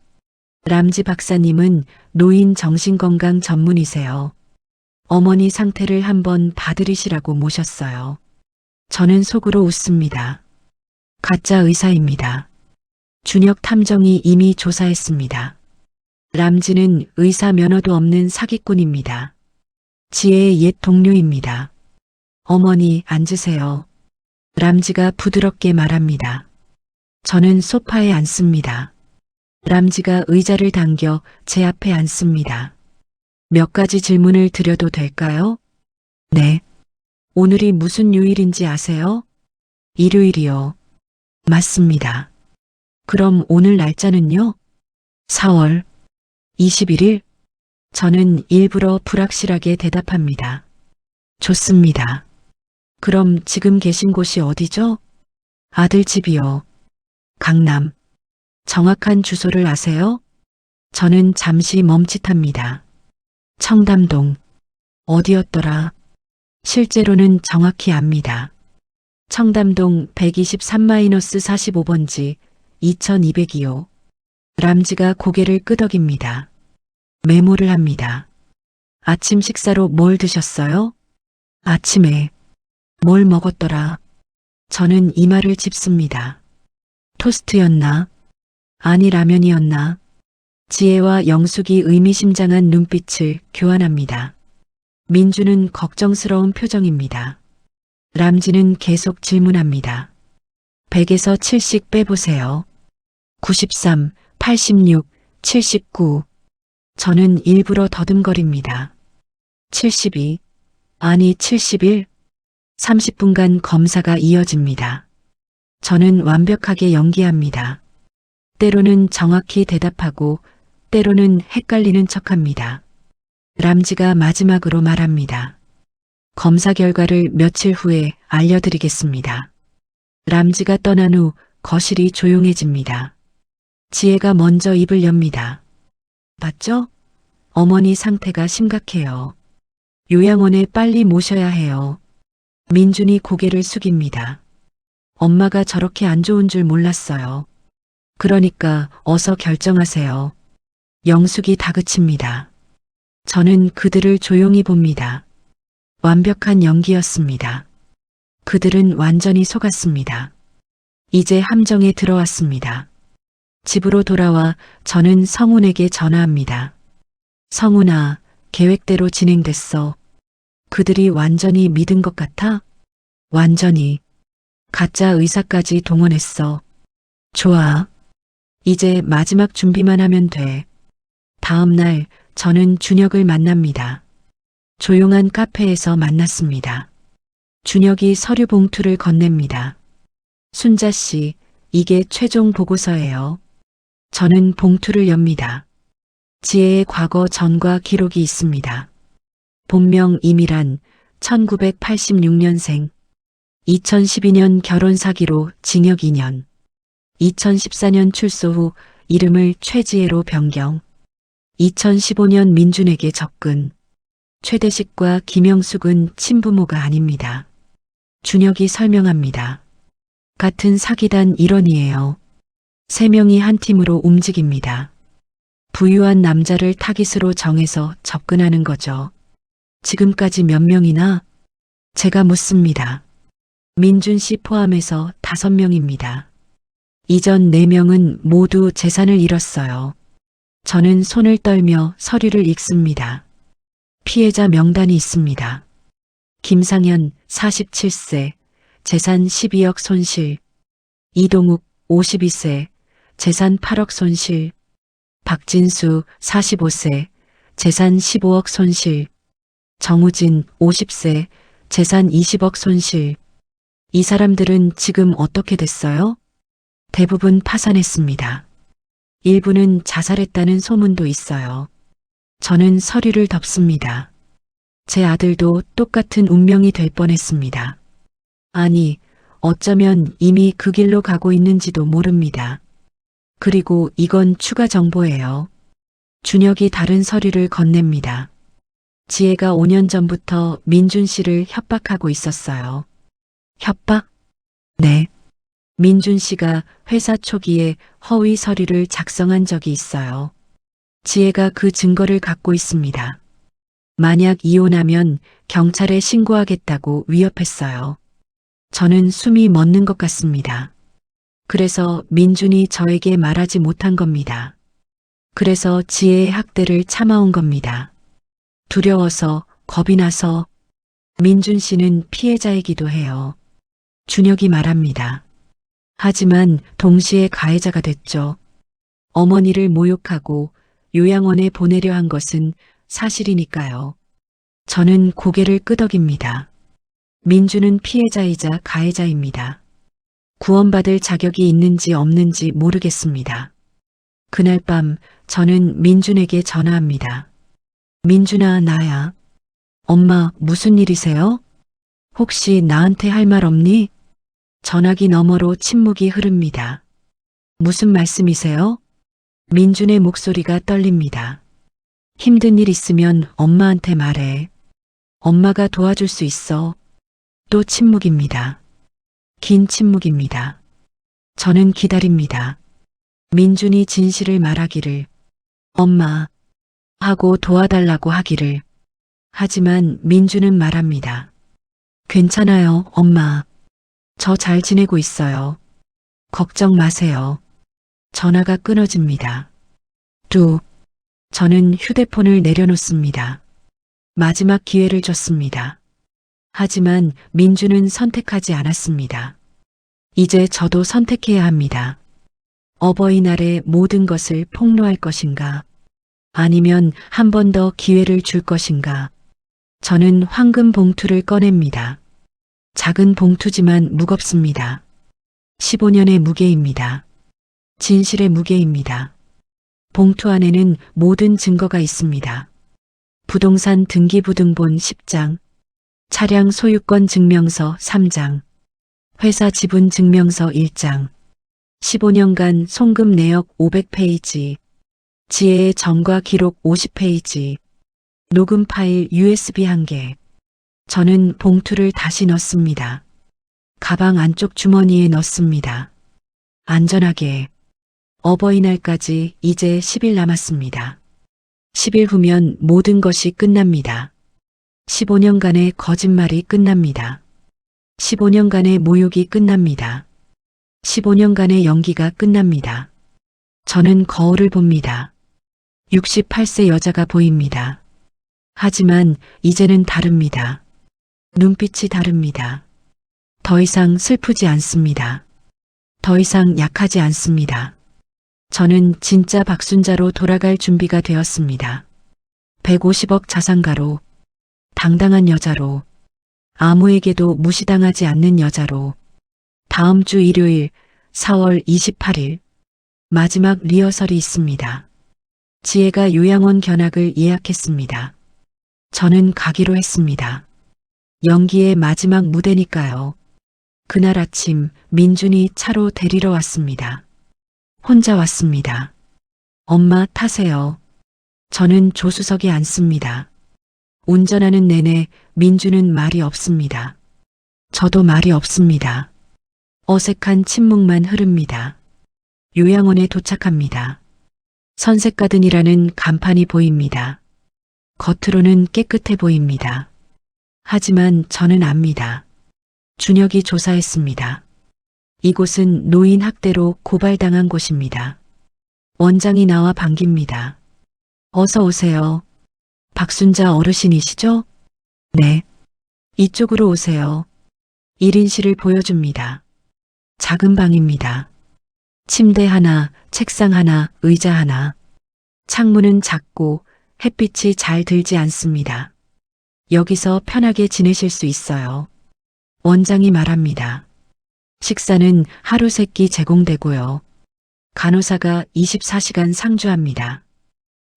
람지 박사님은 노인 정신건강 전문이세요. 어머니 상태를 한번 봐드리시라고 모셨어요. 저는 속으로 웃습니다. 가짜 의사입니다. 준혁 탐정이 이미 조사했습니다. 람지는 의사 면허도 없는 사기꾼입니다. 지혜의 옛 동료입니다. 어머니 앉으세요. 람지가 부드럽게 말합니다. 저는 소파에 앉습니다. 람지가 의자를 당겨 제 앞에 앉습니다. 몇 가지 질문을 드려도 될까요? 네. 오늘이 무슨 요일인지 아세요? 일요일이요. 맞습니다. 그럼 오늘 날짜는요? 4월 21일? 저는 일부러 불확실하게 대답합니다. 좋습니다. 그럼 지금 계신 곳이 어디죠? 아들 집이요. 강남. 정확한 주소를 아세요? 저는 잠시 멈칫합니다. 청담동. 어디였더라? 실제로는 정확히 압니다. 청담동 123-45번지 2200이요. 람지가 고개를 끄덕입니다. 메모를 합니다. 아침 식사로 뭘 드셨어요? 아침에 뭘 먹었더라? 저는 이마를 짚습니다. 토스트였나? 아니 라면이었나? 지혜와 영숙이 의미심장한 눈빛을 교환합니다. 민주는 걱정스러운 표정입니다. 람지는 계속 질문합니다. 100에서 7씩 빼보세요. 93, 86, 79. 저는 일부러 더듬거립니다. 72, 아니 71. 30분간 검사가 이어집니다. 저는 완벽하게 연기합니다. 때로는 정확히 대답하고 때로는 헷갈리는 척합니다. 람지가 마지막으로 말합니다. 검사 결과를 며칠 후에 알려드리겠습니다. 람지가 떠난 후 거실이 조용해집니다. 지혜가 먼저 입을 엽니다. 봤죠? 어머니 상태가 심각해요. 요양원에 빨리 모셔야 해요. 민준이 고개를 숙입니다. 엄마가 저렇게 안 좋은 줄 몰랐어요. 그러니까 어서 결정하세요. 영숙이 다그칩니다. 저는 그들을 조용히 봅니다. 완벽한 연기였습니다. 그들은 완전히 속았습니다. 이제 함정에 들어왔습니다. 집으로 돌아와 저는 성훈에게 전화합니다. 성훈아, 계획대로 진행됐어. 그들이 완전히 믿은 것 같아? 완전히. 가짜 의사까지 동원했어. 좋아. 이제 마지막 준비만 하면 돼. 다음 날 저는 준혁을 만납니다. 조용한 카페에서 만났습니다. 준혁이 서류 봉투를 건넵니다. 순자 씨, 이게 최종 보고서예요. 저는 봉투를 엽니다. 지혜의 과거 전과 기록이 있습니다. 본명 이미란, 1986년생, 2012년 결혼 사기로 징역 2년, 2014년 출소 후 이름을 최지혜로 변경, 2015년 민준에게 접근, 최대식과 김영숙은 친부모가 아닙니다. 준혁이 설명합니다. 같은 사기단 일원이에요. 3명이 한 팀으로 움직입니다. 부유한 남자를 타깃으로 정해서 접근하는 거죠. 지금까지 몇 명이나? 제가 묻습니다. 민준 씨 포함해서 5명입니다. 이전 4명은 모두 재산을 잃었어요. 저는 손을 떨며 서류를 읽습니다. 피해자 명단이 있습니다. 김상현 47세, 재산 12억 손실. 이동욱 52세, 재산 8억 손실. 박진수 45세, 재산 15억 손실. 정우진 50세, 재산 20억 손실. 이 사람들은 지금 어떻게 됐어요? 대부분 파산했습니다. 일부는 자살했다는 소문도 있어요. 저는 서류를 덮습니다. 제 아들도 똑같은 운명이 될 뻔했습니다. 아니, 어쩌면 이미 그 길로 가고 있는지도 모릅니다. 그리고 이건 추가 정보예요. 준혁이 다른 서류를 건넵니다. 지혜가 5년 전부터 민준 씨를 협박하고 있었어요. 협박? 네. 민준 씨가 회사 초기에 허위 서류를 작성한 적이 있어요. 지혜가 그 증거를 갖고 있습니다. 만약 이혼하면 경찰에 신고하겠다고 위협했어요. 저는 숨이 멎는 것 같습니다. 그래서 민준이 저에게 말하지 못한 겁니다. 그래서 지혜의 학대를 참아온 겁니다. 두려워서, 겁이 나서. 민준 씨는 피해자이기도 해요. 준혁이 말합니다. 하지만 동시에 가해자가 됐죠. 어머니를 모욕하고 요양원에 보내려 한 것은 사실이니까요. 저는 고개를 끄덕입니다. 민준은 피해자이자 가해자입니다. 구원받을 자격이 있는지 없는지 모르겠습니다. 그날 밤 저는 민준에게 전화합니다. 민준아, 나야. 엄마, 무슨 일이세요? 혹시 나한테 할 말 없니? 전화기 너머로 침묵이 흐릅니다. 무슨 말씀이세요? 민준의 목소리가 떨립니다. 힘든 일 있으면 엄마한테 말해. 엄마가 도와줄 수 있어. 또 침묵입니다. 긴 침묵입니다. 저는 기다립니다. 민준이 진실을 말하기를, 엄마, 하고 도와달라고 하기를. 하지만 민준은 말합니다. 괜찮아요, 엄마. 저 잘 지내고 있어요. 걱정 마세요. 전화가 끊어집니다. 뚝. 저는 휴대폰을 내려놓습니다. 마지막 기회를 줬습니다. 하지만 민준은 선택하지 않았습니다. 이제 저도 선택해야 합니다. 어버이날에 모든 것을 폭로할 것인가? 아니면 한 번 더 기회를 줄 것인가? 저는 황금 봉투를 꺼냅니다. 작은 봉투지만 무겁습니다. 15년의 무게입니다. 진실의 무게입니다. 봉투 안에는 모든 증거가 있습니다. 부동산 등기부등본 10장, 차량 소유권 증명서 3장, 회사 지분 증명서 1장, 15년간 송금 내역 500페이지, 지혜의 전과 기록 50페이지, 녹음 파일 USB 1개. 저는 봉투를 다시 넣습니다. 가방 안쪽 주머니에 넣습니다. 안전하게. 어버이날까지 이제 10일 남았습니다. 10일 후면 모든 것이 끝납니다. 15년간의 거짓말이 끝납니다. 15년간의 모욕이 끝납니다. 15년간의 연기가 끝납니다. 저는 거울을 봅니다. 68세 여자가 보입니다. 하지만 이제는 다릅니다. 눈빛이 다릅니다. 더 이상 슬프지 않습니다. 더 이상 약하지 않습니다. 저는 진짜 박순자로 돌아갈 준비가 되었습니다. 150억 자산가로, 당당한 여자로, 아무에게도 무시당하지 않는 여자로, 다음 주 일요일 4월 28일 마지막 리허설이 있습니다. 지혜가 요양원 견학을 예약했습니다. 저는 가기로 했습니다. 연기의 마지막 무대니까요. 그날 아침 민준이 차로 데리러 왔습니다. 혼자 왔습니다. 엄마 타세요. 저는 조수석에 앉습니다. 운전하는 내내 민준은 말이 없습니다. 저도 말이 없습니다. 어색한 침묵만 흐릅니다. 요양원에 도착합니다. 선색가든이라는 간판이 보입니다. 겉으로는 깨끗해 보입니다. 하지만 저는 압니다. 준혁이 조사했습니다. 이곳은 노인 학대로 고발당한 곳입니다. 원장이 나와 반깁니다. 어서 오세요. 박순자 어르신이시죠? 네. 이쪽으로 오세요. 1인실을 보여줍니다. 작은 방입니다. 침대 하나, 책상 하나, 의자 하나. 창문은 작고 햇빛이 잘 들지 않습니다. 여기서 편하게 지내실 수 있어요. 원장이 말합니다. 식사는 하루 3끼 제공되고요. 간호사가 24시간 상주합니다.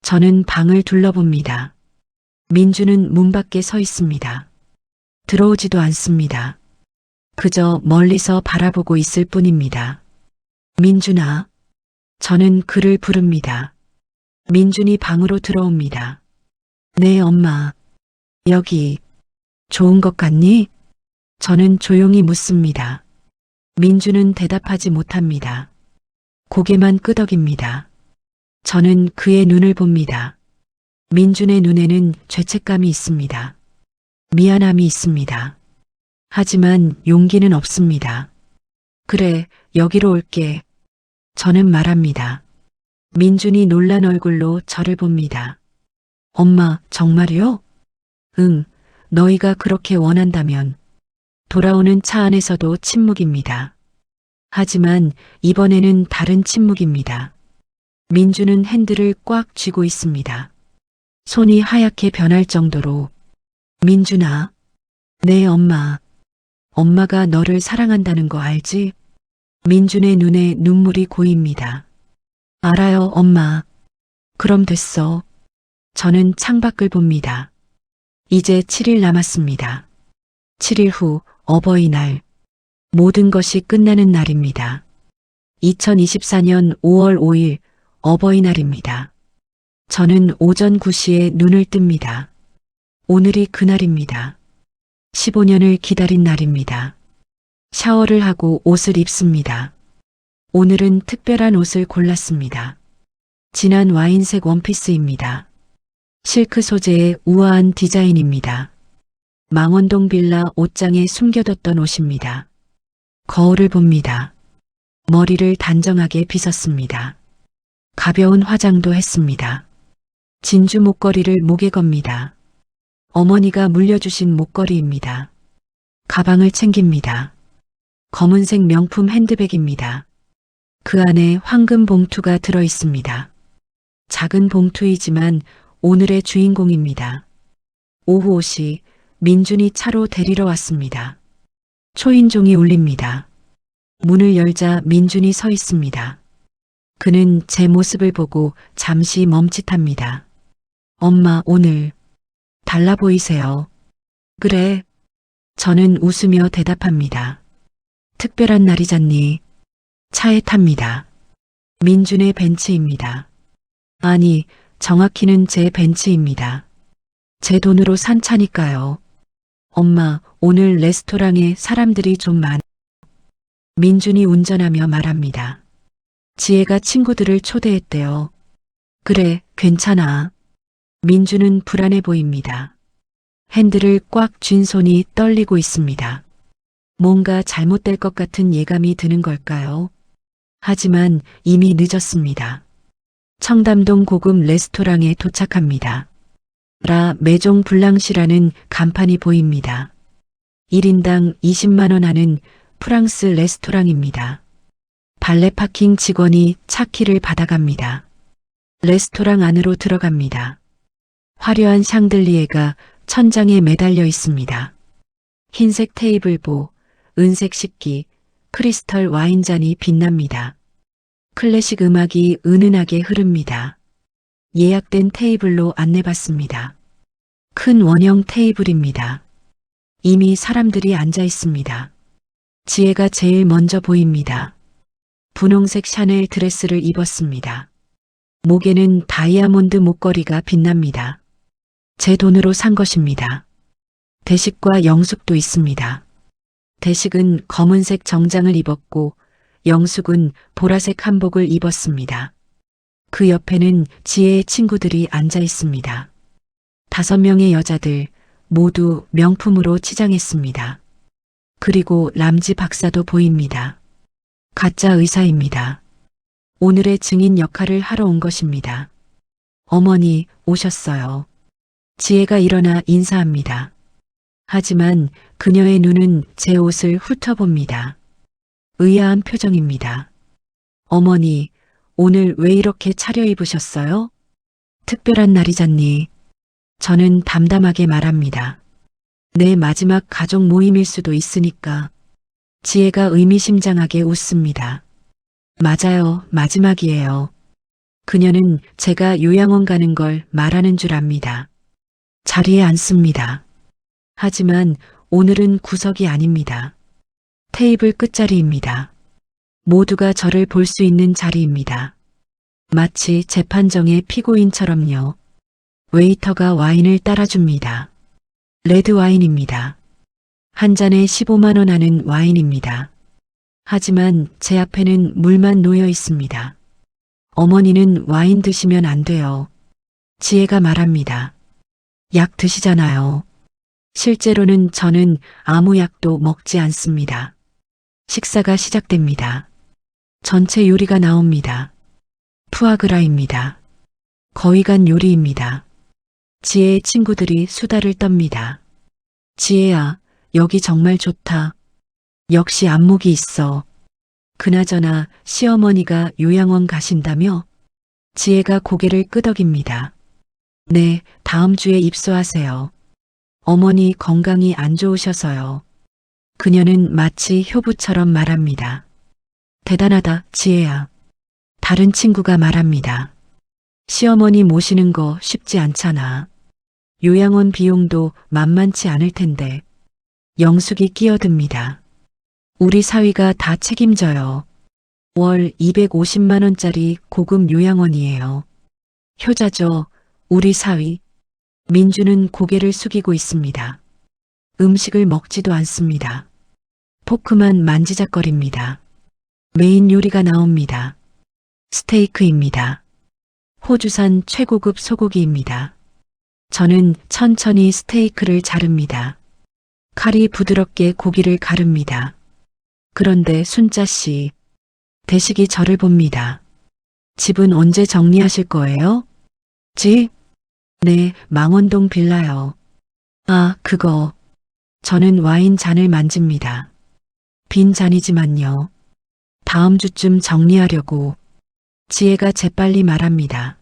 저는 방을 둘러봅니다. 민주는 문 밖에 서 있습니다. 들어오지도 않습니다. 그저 멀리서 바라보고 있을 뿐입니다. 민준아. 저는 그를 부릅니다. 민준이 방으로 들어옵니다. 네, 엄마. 여기 좋은 것 같니? 저는 조용히 묻습니다. 민준은 대답하지 못합니다. 고개만 끄덕입니다. 저는 그의 눈을 봅니다. 민준의 눈에는 죄책감이 있습니다. 미안함이 있습니다. 하지만 용기는 없습니다. 그래, 여기로 올게. 저는 말합니다. 민준이 놀란 얼굴로 저를 봅니다. 엄마, 정말이요? 응, 너희가 그렇게 원한다면. 돌아오는 차 안에서도 침묵입니다. 하지만 이번에는 다른 침묵입니다. 민주는 핸들을 꽉 쥐고 있습니다. 손이 하얗게 변할 정도로. 민준아. 네, 엄마. 엄마가 너를 사랑한다는 거 알지? 민준의 눈에 눈물이 고입니다. 알아요, 엄마. 그럼 됐어. 저는 창밖을 봅니다. 이제 7일 남았습니다. 7일 후 어버이날. 모든 것이 끝나는 날입니다. 2024년 5월 5일 어버이날입니다. 저는 오전 9시에 눈을 뜹니다. 오늘이 그날입니다. 15년을 기다린 날입니다. 샤워를 하고 옷을 입습니다. 오늘은 특별한 옷을 골랐습니다. 진한 와인색 원피스입니다. 실크 소재의 우아한 디자인입니다. 망원동 빌라 옷장에 숨겨뒀던 옷입니다. 거울을 봅니다. 머리를 단정하게 빗었습니다. 가벼운 화장도 했습니다. 진주 목걸이를 목에 겁니다. 어머니가 물려주신 목걸이입니다. 가방을 챙깁니다. 검은색 명품 핸드백입니다. 그 안에 황금 봉투가 들어 있습니다. 작은 봉투이지만 오늘의 주인공입니다. 오후 5시 민준이 차로 데리러 왔습니다. 초인종이 울립니다. 문을 열자 민준이 서 있습니다. 그는 제 모습을 보고 잠시 멈칫합니다. 엄마, 오늘 달라 보이세요. 그래. 저는 웃으며 대답합니다. 특별한 날이잖니. 차에 탑니다. 민준의 벤츠입니다. 아니, 정확히는 제 벤츠입니다. 제 돈으로 산 차니까요. 엄마, 오늘 레스토랑에 사람들이 좀 많아. 민준이 운전하며 말합니다. 지혜가 친구들을 초대했대요. 그래, 괜찮아. 민준은 불안해 보입니다. 핸들을 꽉 쥔 손이 떨리고 있습니다. 뭔가 잘못될 것 같은 예감이 드는 걸까요? 하지만 이미 늦었습니다. 청담동 고급 레스토랑에 도착합니다. 라 메종 블랑시라는 간판이 보입니다. 1인당 20만 원 하는 프랑스 레스토랑입니다. 발레 파킹 직원이 차 키를 받아갑니다. 레스토랑 안으로 들어갑니다. 화려한 샹들리에가 천장에 매달려 있습니다. 흰색 테이블보, 은색 식기, 크리스털 와인잔이 빛납니다. 클래식 음악이 은은하게 흐릅니다. 예약된 테이블로 안내받습니다. 큰 원형 테이블입니다. 이미 사람들이 앉아 있습니다. 지혜가 제일 먼저 보입니다. 분홍색 샤넬 드레스를 입었습니다. 목에는 다이아몬드 목걸이가 빛납니다. 제 돈으로 산 것입니다. 대식과 영숙도 있습니다. 대식은 검은색 정장을 입었고 영숙은 보라색 한복을 입었습니다. 그 옆에는 지혜의 친구들이 앉아 있습니다. 5명의 여자들 모두 명품으로 치장했습니다. 그리고 람지 박사도 보입니다. 가짜 의사입니다. 오늘의 증인 역할을 하러 온 것입니다. 어머니 오셨어요. 지혜가 일어나 인사합니다. 하지만 그녀의 눈은 제 옷을 훑어봅니다. 의아한 표정입니다. 어머니, 오늘 왜 이렇게 차려입으셨어요? 특별한 날이잖니. 저는 담담하게 말합니다. 내 마지막 가족 모임일 수도 있으니까. 지혜가 의미심장하게 웃습니다. 맞아요, 마지막이에요. 그녀는 제가 요양원 가는 걸 말하는 줄 압니다. 자리에 앉습니다. 하지만 오늘은 구석이 아닙니다. 테이블 끝자리입니다. 모두가 저를 볼 수 있는 자리입니다. 마치 재판정의 피고인처럼요. 웨이터가 와인을 따라줍니다. 레드 와인입니다. 한 잔에 15만 원 하는 와인입니다. 하지만 제 앞에는 물만 놓여 있습니다. 어머니는 와인 드시면 안 돼요. 지혜가 말합니다. 약 드시잖아요. 실제로는 저는 아무 약도 먹지 않습니다. 식사가 시작됩니다. 전체 요리가 나옵니다. 푸아그라입니다. 거위 간 요리입니다. 지혜의 친구들이 수다를 떱니다. 지혜야, 여기 정말 좋다. 역시 안목이 있어. 그나저나 시어머니가 요양원 가신다며? 지혜가 고개를 끄덕입니다. 네, 다음 주에 입소하세요. 어머니 건강이 안 좋으셔서요. 그녀는 마치 효부처럼 말합니다. 대단하다, 지혜야. 다른 친구가 말합니다. 시어머니 모시는 거 쉽지 않잖아. 요양원 비용도 만만치 않을 텐데. 영숙이 끼어듭니다. 우리 사위가 다 책임져요. 월 250만 원짜리 고급 요양원이에요. 효자죠, 우리 사위. 민주는 고개를 숙이고 있습니다. 음식을 먹지도 않습니다. 포크만 만지작거립니다. 메인 요리가 나옵니다. 스테이크입니다. 호주산 최고급 소고기입니다. 저는 천천히 스테이크를 자릅니다. 칼이 부드럽게 고기를 가릅니다. 그런데 순자 씨, 대식이 저를 봅니다. 집은 언제 정리하실 거예요? 집? 네, 망원동 빌라요. 아, 그거. 저는 와인 잔을 만집니다. 빈 잔이지만요. 다음 주쯤 정리하려고. 지혜가 재빨리 말합니다.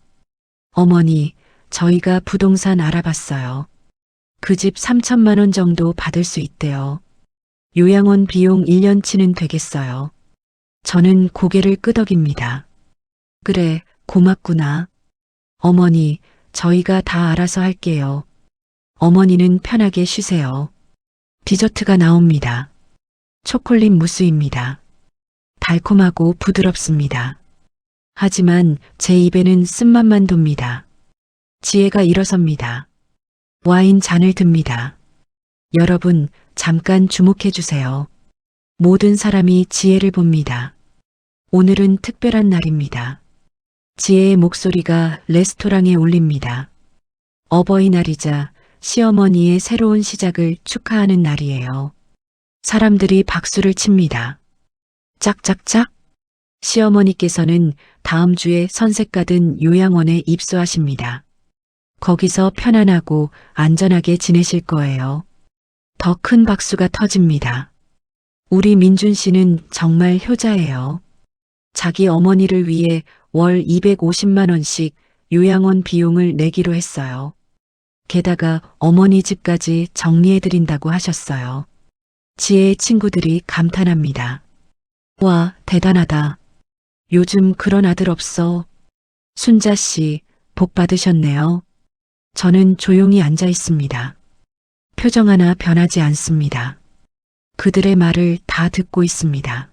어머니, 저희가 부동산 알아봤어요. 그 집 3천만 원 정도 받을 수 있대요. 요양원 비용 1년치는 되겠어요. 저는 고개를 끄덕입니다. 그래, 고맙구나. 어머니, 저희가 다 알아서 할게요. 어머니는 편하게 쉬세요. 디저트가 나옵니다. 초콜릿 무스입니다. 달콤하고 부드럽습니다. 하지만 제 입에는 쓴맛만 돕니다. 지혜가 일어섭니다. 와인 잔을 듭니다. 여러분, 잠깐 주목해 주세요. 모든 사람이 지혜를 봅니다. 오늘은 특별한 날입니다. 지혜의 목소리가 레스토랑에 울립니다. 어버이날이자 시어머니의 새로운 시작을 축하하는 날이에요. 사람들이 박수를 칩니다. 짝짝짝. 시어머니께서는 다음 주에 선셋가든 요양원에 입소하십니다. 거기서 편안하고 안전하게 지내실 거예요. 더 큰 박수가 터집니다. 우리 민준 씨는 정말 효자예요. 자기 어머니를 위해 월 250만 원씩 요양원 비용을 내기로 했어요. 게다가 어머니 집까지 정리해드린다고 하셨어요. 지혜의 친구들이 감탄합니다. 와, 대단하다. 요즘 그런 아들 없어. 순자 씨, 복 받으셨네요. 저는 조용히 앉아 있습니다. 표정 하나 변하지 않습니다. 그들의 말을 다 듣고 있습니다.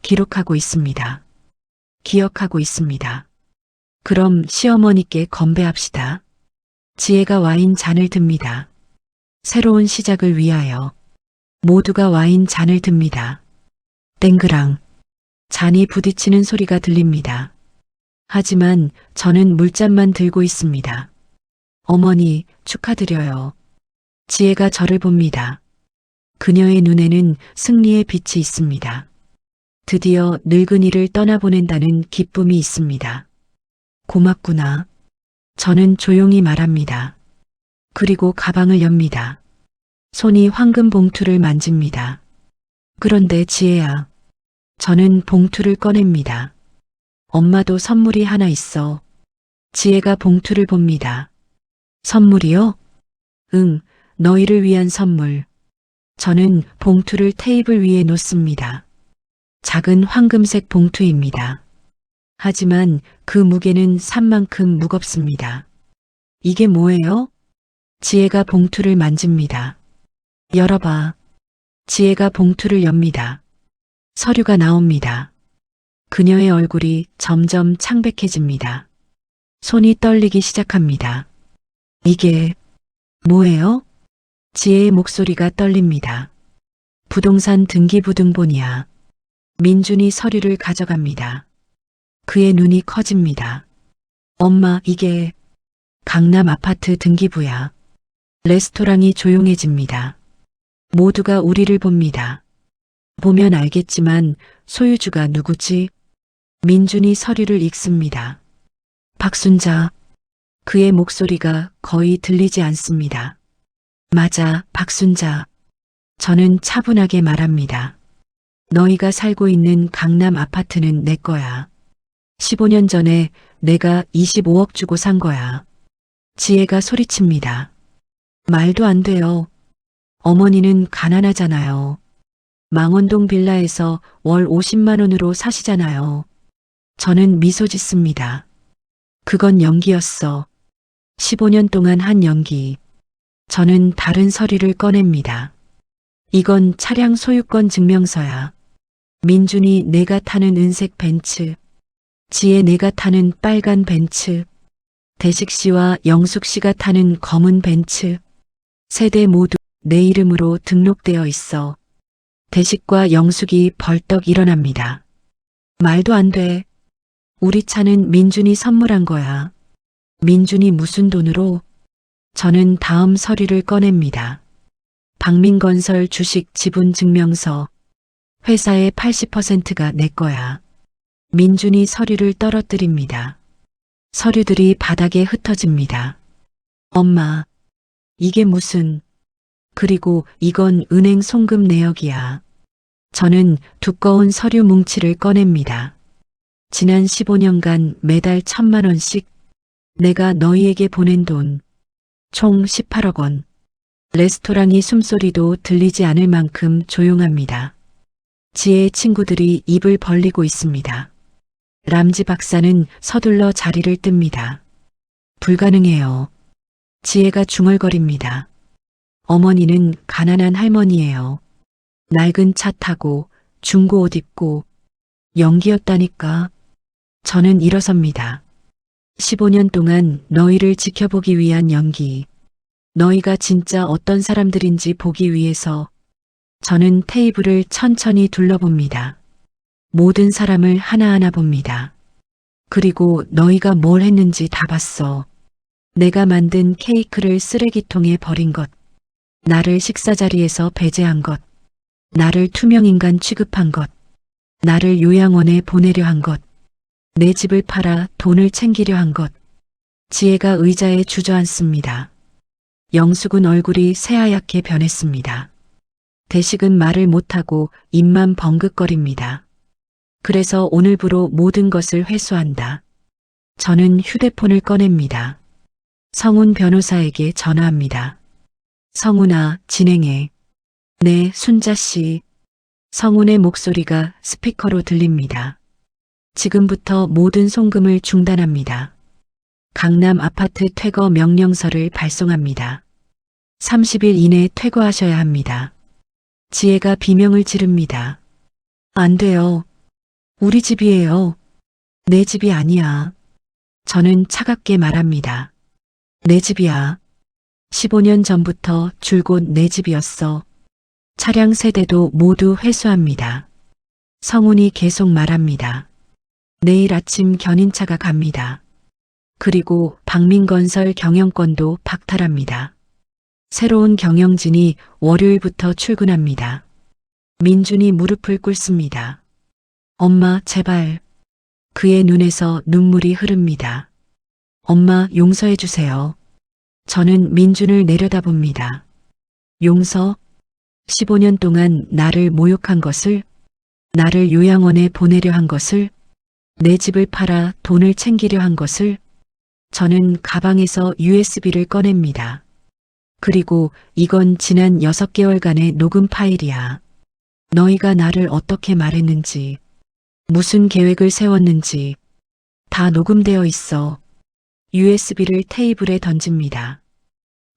기록하고 있습니다. 기억하고 있습니다. 그럼 시어머니께 건배합시다. 지혜가 와인 잔을 듭니다. 새로운 시작을 위하여. 모두가 와인 잔을 듭니다. 땡그랑. 잔이 부딪히는 소리가 들립니다. 하지만 저는 물잔만 들고 있습니다. 어머니, 축하드려요. 지혜가 저를 봅니다. 그녀의 눈에는 승리의 빛이 있습니다. 드디어 늙은이를 떠나보낸다는 기쁨이 있습니다. 고맙구나. 저는 조용히 말합니다. 그리고 가방을 엽니다. 손이 황금 봉투를 만집니다. 그런데 지혜야. 저는 봉투를 꺼냅니다. 엄마도 선물이 하나 있어. 지혜가 봉투를 봅니다. 선물이요? 응, 너희를 위한 선물. 저는 봉투를 테이블 위에 놓습니다. 작은 황금색 봉투입니다. 하지만 그 무게는 산만큼 무겁습니다. 이게 뭐예요? 지혜가 봉투를 만집니다. 열어봐. 지혜가 봉투를 엽니다. 서류가 나옵니다. 그녀의 얼굴이 점점 창백해집니다. 손이 떨리기 시작합니다. 이게 뭐예요? 지혜의 목소리가 떨립니다. 부동산 등기부등본이야. 민준이 서류를 가져갑니다. 그의 눈이 커집니다. 엄마, 이게 강남 아파트 등기부야. 레스토랑이 조용해집니다. 모두가 우리를 봅니다. 보면 알겠지만 소유주가 누구지? 민준이 서류를 읽습니다. 박순자. 그의 목소리가 거의 들리지 않습니다. 맞아, 박순자. 저는 차분하게 말합니다. 너희가 살고 있는 강남 아파트는 내 거야. 15년 전에 내가 25억 주고 산 거야. 지혜가 소리칩니다. 말도 안 돼요. 어머니는 가난하잖아요. 망원동 빌라에서 월 50만 원으로 사시잖아요. 저는 미소 짓습니다. 그건 연기였어. 15년 동안 한 연기. 저는 다른 서류를 꺼냅니다. 이건 차량 소유권 증명서야. 민준이 내가 타는 은색 벤츠. 지혜 내가 타는 빨간 벤츠. 대식 씨와 영숙 씨가 타는 검은 벤츠. 세 대 모두 내 이름으로 등록되어 있어. 대식과 영숙이 벌떡 일어납니다. 말도 안 돼. 우리 차는 민준이 선물한 거야. 민준이 무슨 돈으로? 저는 다음 서류를 꺼냅니다. 박민건설 주식 지분 증명서. 회사의 80%가 내 거야. 민준이 서류를 떨어뜨립니다. 서류들이 바닥에 흩어집니다. 엄마, 이게 무슨... 그리고 이건 은행 송금 내역이야. 저는 두꺼운 서류 뭉치를 꺼냅니다. 지난 15년간 매달 1,000만 원씩 내가 너희에게 보낸 돈, 총 18억 원. 레스토랑이 숨소리도 들리지 않을 만큼 조용합니다. 지혜의 친구들이 입을 벌리고 있습니다. 람지 박사는 서둘러 자리를 뜹니다. 불가능해요. 지혜가 중얼거립니다. 어머니는 가난한 할머니예요. 낡은 차 타고 중고 옷 입고 연기였다니까. 저는 일어섭니다. 15년 동안 너희를 지켜보기 위한 연기. 너희가 진짜 어떤 사람들인지 보기 위해서. 저는 테이블을 천천히 둘러봅니다. 모든 사람을 하나하나 봅니다. 그리고 너희가 뭘 했는지 다 봤어. 내가 만든 케이크를 쓰레기통에 버린 것. 나를 식사 자리에서 배제한 것. 나를 투명인간 취급한 것. 나를 요양원에 보내려 한 것. 내 집을 팔아 돈을 챙기려 한 것. 지혜가 의자에 주저앉습니다. 영숙은 얼굴이 새하얗게 변했습니다. 대식은 말을 못하고 입만 벙긋거립니다. 그래서 오늘부로 모든 것을 회수한다. 저는 휴대폰을 꺼냅니다. 성훈 변호사에게 전화합니다. 성훈아, 진행해. 네, 순자 씨. 성훈의 목소리가 스피커로 들립니다. 지금부터 모든 송금을 중단합니다. 강남 아파트 퇴거 명령서를 발송합니다. 30일 이내 퇴거하셔야 합니다. 지혜가 비명을 지릅니다. 안 돼요. 우리 집이에요. 내 집이 아니야. 저는 차갑게 말합니다. 내 집이야. 15년 전부터 줄곧 내 집이었어. 차량 세대도 모두 회수합니다. 성훈이 계속 말합니다. 내일 아침 견인차가 갑니다. 그리고 박민건설 경영권도 박탈합니다. 새로운 경영진이 월요일부터 출근합니다. 민준이 무릎을 꿇습니다. 엄마, 제발. 그의 눈에서 눈물이 흐릅니다. 엄마, 용서해 주세요. 저는 민준을 내려다봅니다. 용서? 15년 동안 나를 모욕한 것을, 나를 요양원에 보내려 한 것을, 내 집을 팔아 돈을 챙기려 한 것을. 저는 가방에서 USB를 꺼냅니다. 그리고 이건 지난 6개월간의 녹음 파일이야. 너희가 나를 어떻게 말했는지, 무슨 계획을 세웠는지 다 녹음되어 있어. USB를 테이블에 던집니다.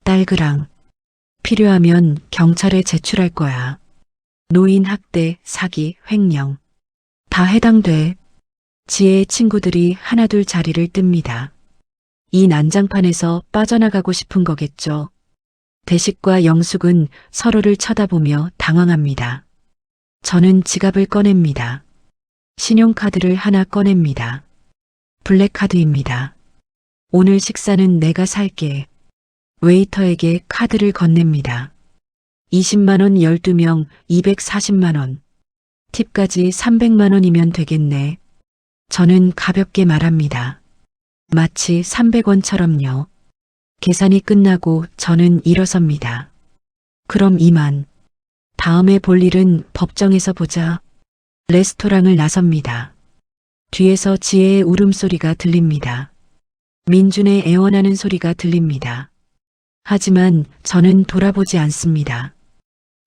딸그랑. 필요하면 경찰에 제출할 거야. 노인 학대, 사기, 횡령. 다 해당돼. 지혜의 친구들이 하나둘 자리를 뜹니다. 이 난장판에서 빠져나가고 싶은 거겠죠. 대식과 영숙은 서로를 쳐다보며 당황합니다. 저는 지갑을 꺼냅니다. 신용카드를 하나 꺼냅니다. 블랙카드입니다. 오늘 식사는 내가 살게. 웨이터에게 카드를 건넵니다. 20만 원 12명 240만 원. 팁까지 300만 원이면 되겠네. 저는 가볍게 말합니다. 마치 300원처럼요. 계산이 끝나고 저는 일어섭니다. 그럼 이만. 다음에 볼 일은 법정에서 보자. 레스토랑을 나섭니다. 뒤에서 지혜의 울음소리가 들립니다. 민준의 애원하는 소리가 들립니다. 하지만 저는 돌아보지 않습니다.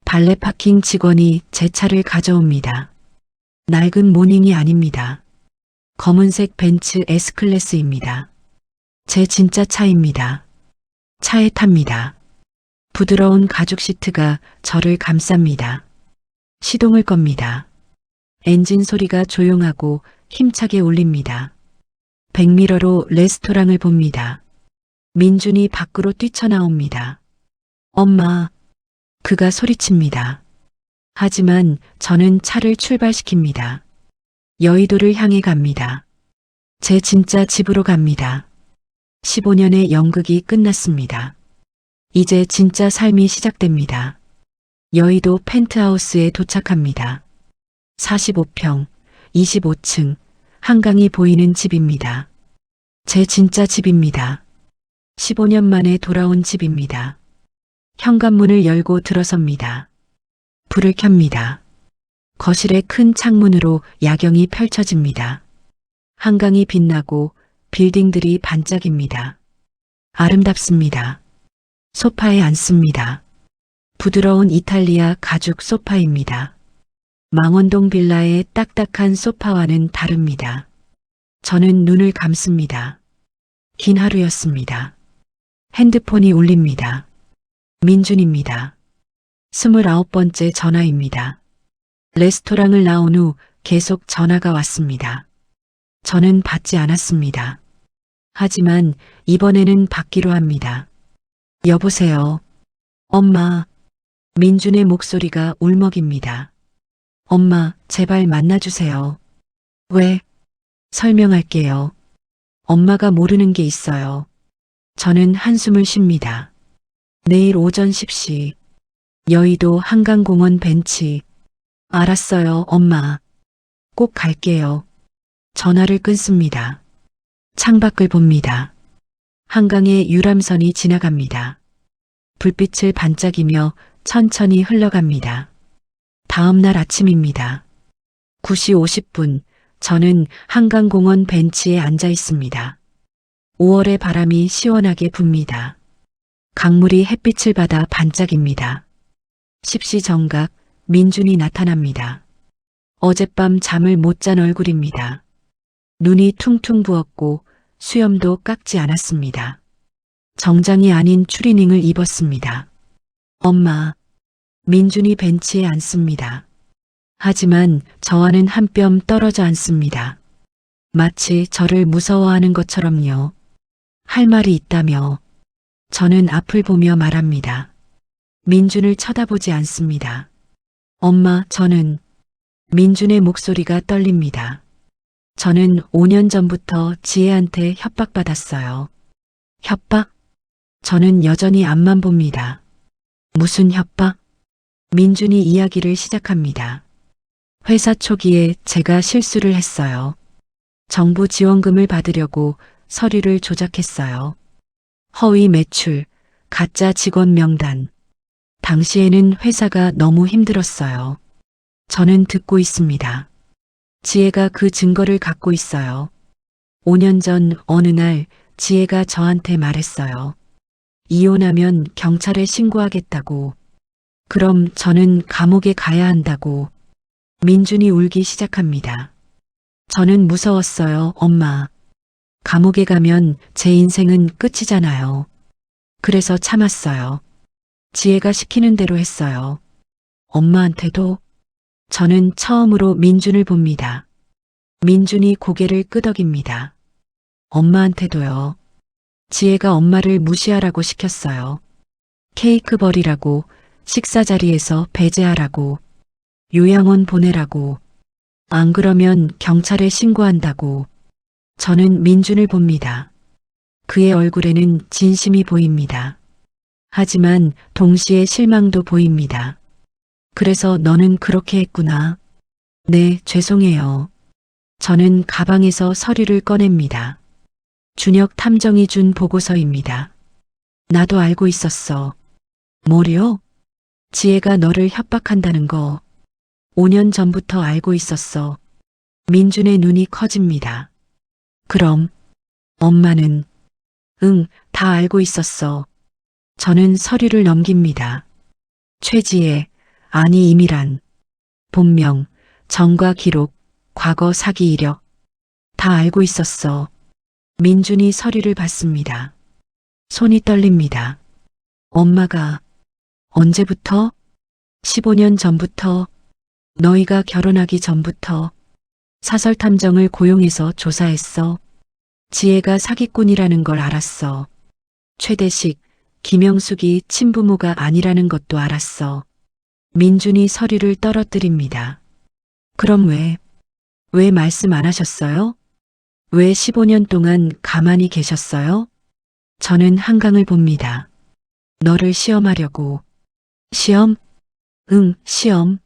발레 파킹 직원이 제 차를 가져옵니다. 낡은 모닝이 아닙니다. 검은색 벤츠 S클래스입니다. 제 진짜 차입니다. 차에 탑니다. 부드러운 가죽 시트가 저를 감쌉니다. 시동을 겁니다. 엔진 소리가 조용하고 힘차게 울립니다. 백미러로 레스토랑을 봅니다. 민준이 밖으로 뛰쳐나옵니다. 엄마, 그가 소리칩니다. 하지만 저는 차를 출발시킵니다. 여의도를 향해 갑니다. 제 진짜 집으로 갑니다. 15년의 연극이 끝났습니다. 이제 진짜 삶이 시작됩니다. 여의도 펜트하우스에 도착합니다. 45평, 25층, 한강이 보이는 집입니다. 제 진짜 집입니다. 15년 만에 돌아온 집입니다. 현관문을 열고 들어섭니다. 불을 켭니다. 거실의 큰 창문으로 야경이 펼쳐집니다. 한강이 빛나고 빌딩들이 반짝입니다. 아름답습니다. 소파에 앉습니다. 부드러운 이탈리아 가죽 소파입니다. 망원동 빌라의 딱딱한 소파와는 다릅니다. 저는 눈을 감습니다. 긴 하루였습니다. 핸드폰이 울립니다. 민준입니다. 29번째 전화입니다. 레스토랑을 나온 후 계속 전화가 왔습니다. 저는 받지 않았습니다. 하지만 이번에는 받기로 합니다. 여보세요. 엄마. 민준의 목소리가 울먹입니다. 엄마, 제발 만나주세요. 왜? 설명할게요. 엄마가 모르는 게 있어요. 저는 한숨을 쉽니다. 내일 오전 10시. 여의도 한강공원 벤치. 알았어요, 엄마. 꼭 갈게요. 전화를 끊습니다. 창밖을 봅니다. 한강에 유람선이 지나갑니다. 불빛을 반짝이며 천천히 흘러갑니다. 다음 날 아침입니다. 9시 50분, 저는 한강공원 벤치에 앉아 있습니다. 5월의 바람이 시원하게 붑니다. 강물이 햇빛을 받아 반짝입니다. 10시 정각, 민준이 나타납니다. 어젯밤 잠을 못 잔 얼굴입니다. 눈이 퉁퉁 부었고 수염도 깎지 않았습니다. 정장이 아닌 추리닝을 입었습니다. 엄마, 민준이 벤치에 앉습니다. 하지만 저와는 한 뼘 떨어져 앉습니다. 마치 저를 무서워하는 것처럼요. 할 말이 있다며. 저는 앞을 보며 말합니다. 민준을 쳐다보지 않습니다. 엄마, 저는. 민준의 목소리가 떨립니다. 저는 5년 전부터 지혜한테 협박받았어요. 협박? 저는 여전히 앞만 봅니다. 무슨 협박? 민준이 이야기를 시작합니다. 회사 초기에 제가 실수를 했어요. 정부 지원금을 받으려고 서류를 조작했어요. 허위 매출, 가짜 직원 명단. 당시에는 회사가 너무 힘들었어요. 저는 듣고 있습니다. 지혜가 그 증거를 갖고 있어요. 5년 전 어느 날 지혜가 저한테 말했어요. 이혼하면 경찰에 신고하겠다고. 그럼 저는 감옥에 가야 한다고. 민준이 울기 시작합니다. 저는 무서웠어요, 엄마. 감옥에 가면 제 인생은 끝이잖아요. 그래서 참았어요. 지혜가 시키는 대로 했어요. 엄마한테도. 저는 처음으로 민준을 봅니다. 민준이 고개를 끄덕입니다. 엄마한테도요. 지혜가 엄마를 무시하라고 시켰어요. 케이크 버리라고, 식사 자리에서 배제하라고, 요양원 보내라고, 안 그러면 경찰에 신고한다고. 저는 민준을 봅니다. 그의 얼굴에는 진심이 보입니다. 하지만 동시에 실망도 보입니다. 그래서 너는 그렇게 했구나. 네, 죄송해요. 저는 가방에서 서류를 꺼냅니다. 준혁 탐정이 준 보고서입니다. 나도 알고 있었어. 뭐요? 지혜가 너를 협박한다는 거. 5년 전부터 알고 있었어. 민준의 눈이 커집니다. 그럼 엄마는? 응, 다 알고 있었어. 저는 서류를 넘깁니다. 최지혜, 아니 임이란. 본명, 전과 기록, 과거 사기 이력. 다 알고 있었어. 민준이 서류를 받습니다. 손이 떨립니다. 엄마가 언제부터? 15년 전부터. 너희가 결혼하기 전부터. 사설탐정을 고용해서 조사했어. 지혜가 사기꾼이라는 걸 알았어. 최대식, 김영숙이 친부모가 아니라는 것도 알았어. 민준이 서류를 떨어뜨립니다. 그럼 왜 말씀 안 하셨어요? 왜 15년 동안 가만히 계셨어요? 저는 한강을 봅니다. 너를 시험하려고. 시험? 응, 시험.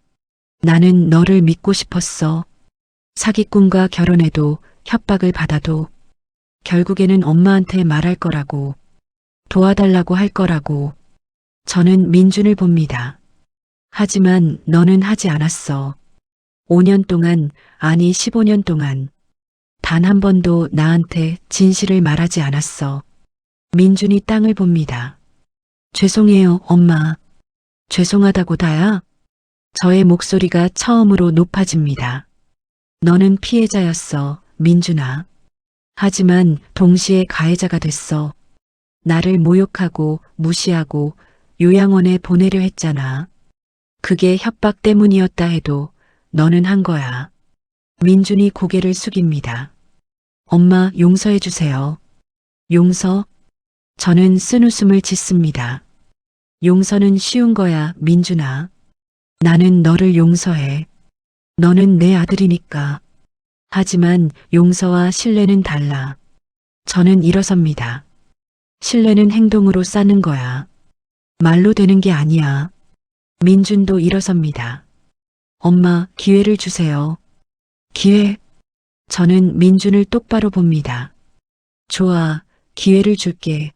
나는 너를 믿고 싶었어. 사기꾼과 결혼해도 협박을 받아도 결국에는 엄마한테 말할 거라고. 도와달라고 할 거라고. 저는 민준을 봅니다. 하지만 너는 하지 않았어. 5년 동안, 아니 15년 동안 단 한 번도 나한테 진실을 말하지 않았어. 민준이 땅을 봅니다. 죄송해요, 엄마. 죄송하다고 다야? 저의 목소리가 처음으로 높아집니다. 너는 피해자였어, 민준아. 하지만 동시에 가해자가 됐어. 나를 모욕하고 무시하고 요양원에 보내려 했잖아. 그게 협박 때문이었다 해도 너는 한 거야. 민준이 고개를 숙입니다. 엄마, 용서해 주세요. 용서? 저는 쓴웃음을 짓습니다. 용서는 쉬운 거야, 민준아. 나는 너를 용서해. 너는 내 아들이니까. 하지만 용서와 신뢰는 달라. 저는 일어섭니다. 신뢰는 행동으로 쌓는 거야. 말로 되는 게 아니야. 민준도 일어섭니다. 엄마, 기회를 주세요. 기회? 저는 민준을 똑바로 봅니다. 좋아, 기회를 줄게.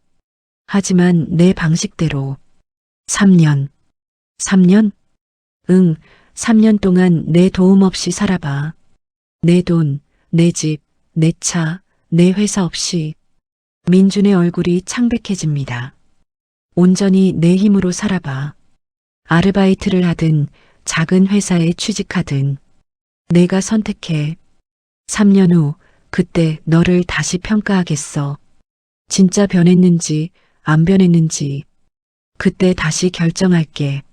하지만 내 방식대로. 3년. 3년? 응, 3년 동안 내 도움 없이 살아봐. 내 돈, 내 집, 내 차, 내 회사 없이. 민준의 얼굴이 창백해집니다. 온전히 내 힘으로 살아봐. 아르바이트를 하든 작은 회사에 취직하든 내가 선택해. 3년 후 그때 너를 다시 평가하겠어. 진짜 변했는지 안 변했는지 그때 다시 결정할게.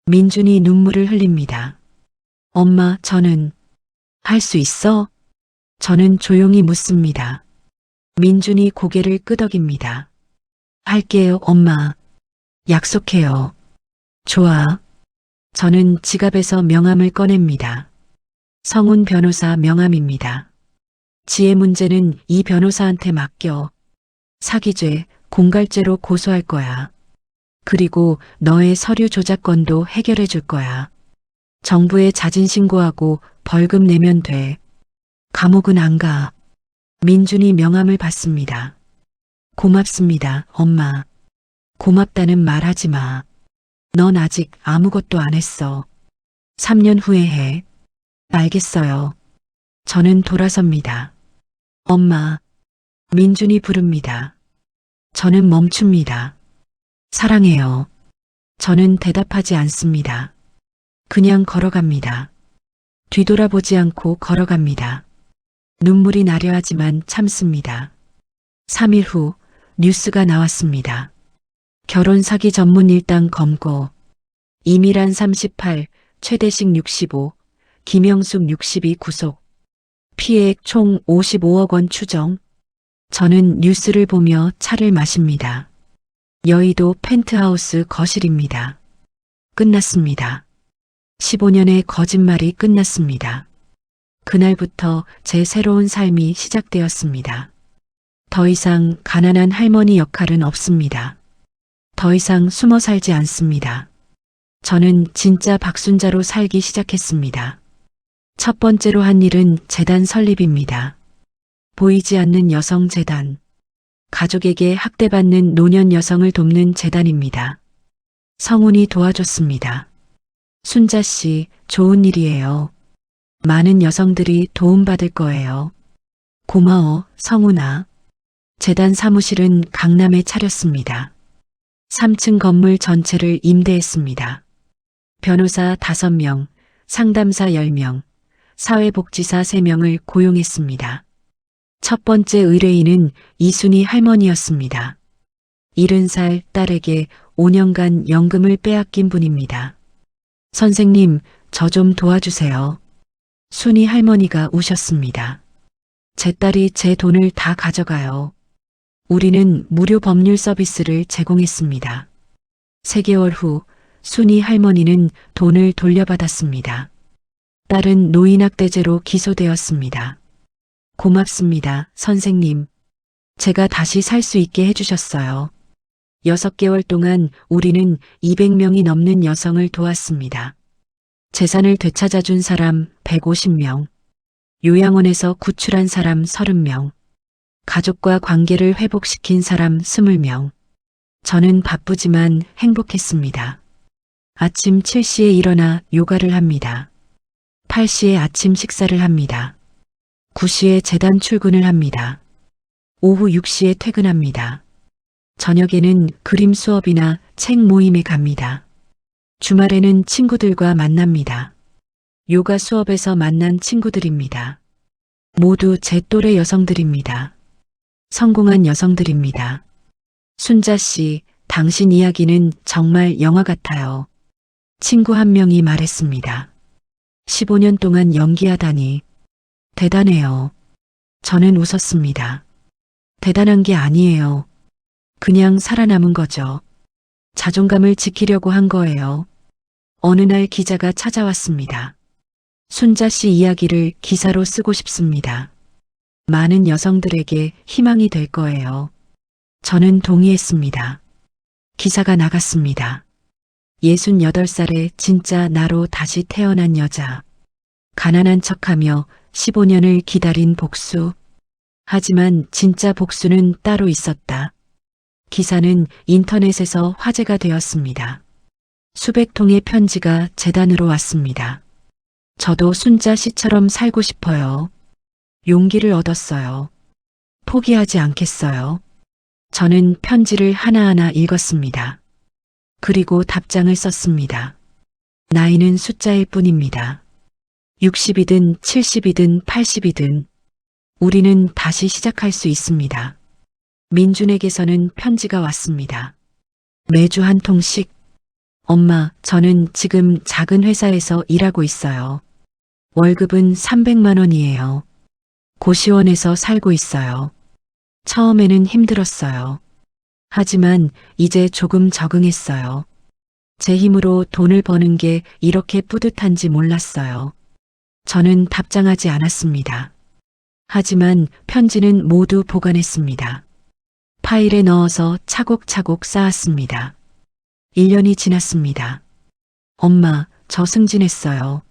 민준이 눈물을 흘립니다. 엄마, 저는 할 수 있어? 저는 조용히 묻습니다. 민준이 고개를 끄덕입니다. 할게요, 엄마. 약속해요. 좋아. 저는 지갑에서 명함을 꺼냅니다. 성훈 변호사 명함입니다. 지혜 문제는 이 변호사한테 맡겨. 사기죄, 공갈죄로 고소할 거야. 그리고 너의 서류 조작건도 해결해 줄 거야. 정부에 자진신고하고 벌금 내면 돼. 감옥은 안 가. 민준이 명함을 받습니다. 고맙습니다, 엄마. 고맙다는 말 하지 마. 넌 아직 아무것도 안 했어. 3년 후에 해. 알겠어요. 저는 돌아섭니다. 엄마. 민준이 부릅니다. 저는 멈춥니다. 사랑해요. 저는 대답하지 않습니다. 그냥 걸어갑니다. 뒤돌아보지 않고 걸어갑니다. 눈물이 나려 하지만 참습니다. 3일 후 뉴스가 나왔습니다. 결혼 사기 전문 일당 검거. 이미란 38, 최대식 65, 김영숙 62 구속. 피해액 총 55억 원 추정. 저는 뉴스를 보며 차를 마십니다. 여의도 펜트하우스 거실입니다. 끝났습니다. 15년의 거짓말이 끝났습니다. 그날부터 제 새로운 삶이 시작되었습니다. 더 이상 가난한 할머니 역할은 없습니다. 더 이상 숨어 살지 않습니다. 저는 진짜 박순자로 살기 시작했습니다. 첫 번째로 한 일은 재단 설립입니다. 보이지 않는 여성 재단. 가족에게 학대받는 노년 여성을 돕는 재단입니다. 성훈이 도와줬습니다. 순자 씨, 좋은 일이에요. 많은 여성들이 도움받을 거예요. 고마워, 성훈아. 재단 사무실은 강남에 차렸습니다. 3층 건물 전체를 임대했습니다. 변호사 5명, 상담사 10명, 사회복지사 3명을 고용했습니다. 첫 번째 의뢰인은 이순희 할머니였습니다. 70살 딸에게 5년간 연금을 빼앗긴 분입니다. 선생님, 저 좀 도와주세요. 순희 할머니가 우셨습니다. 제 딸이 제 돈을 다 가져가요. 우리는 무료 법률 서비스를 제공했습니다. 3개월 후 순이 할머니는 돈을 돌려받았습니다. 딸은 노인학대죄로 기소되었습니다. 고맙습니다, 선생님. 제가 다시 살 수 있게 해주셨어요. 6개월 동안 우리는 200명이 넘는 여성을 도왔습니다. 재산을 되찾아준 사람 150명, 요양원에서 구출한 사람 30명, 가족과 관계를 회복시킨 사람 20명. 저는 바쁘지만 행복했습니다. 아침 7시에 일어나 요가를 합니다. 8시에 아침 식사를 합니다. 9시에 재단 출근을 합니다. 오후 6시에 퇴근합니다. 저녁에는 그림 수업이나 책 모임에 갑니다. 주말에는 친구들과 만납니다. 요가 수업에서 만난 친구들입니다. 모두 제 또래 여성들입니다. 성공한 여성들입니다. 순자 씨, 당신 이야기는 정말 영화 같아요. 친구 한 명이 말했습니다. 15년 동안 연기하다니. 대단해요. 저는 웃었습니다. 대단한 게 아니에요. 그냥 살아남은 거죠. 자존감을 지키려고 한 거예요. 어느 날 기자가 찾아왔습니다. 순자 씨 이야기를 기사로 쓰고 싶습니다. 많은 여성들에게 희망이 될 거예요. 저는 동의했습니다. 기사가 나갔습니다. 68살의 진짜 나로 다시 태어난 여자. 가난한 척하며 15년을 기다린 복수. 하지만 진짜 복수는 따로 있었다. 기사는 인터넷에서 화제가 되었습니다. 수백 통의 편지가 재단으로 왔습니다. 저도 순자 씨처럼 살고 싶어요. 용기를 얻었어요. 포기하지 않겠어요. 저는 편지를 하나하나 읽었습니다. 그리고 답장을 썼습니다. 나이는 숫자일 뿐입니다. 60이든 70이든 80이든 우리는 다시 시작할 수 있습니다. 민준에게서는 편지가 왔습니다. 매주 한 통씩. 엄마, 저는 지금 작은 회사에서 일하고 있어요. 월급은 300만 원이에요. 고시원에서 살고 있어요. 처음에는 힘들었어요. 하지만 이제 조금 적응했어요. 제 힘으로 돈을 버는 게 이렇게 뿌듯한지 몰랐어요. 저는 답장하지 않았습니다. 하지만 편지는 모두 보관했습니다. 파일에 넣어서 차곡차곡 쌓았습니다. 1년이 지났습니다. 엄마, 저 승진했어요.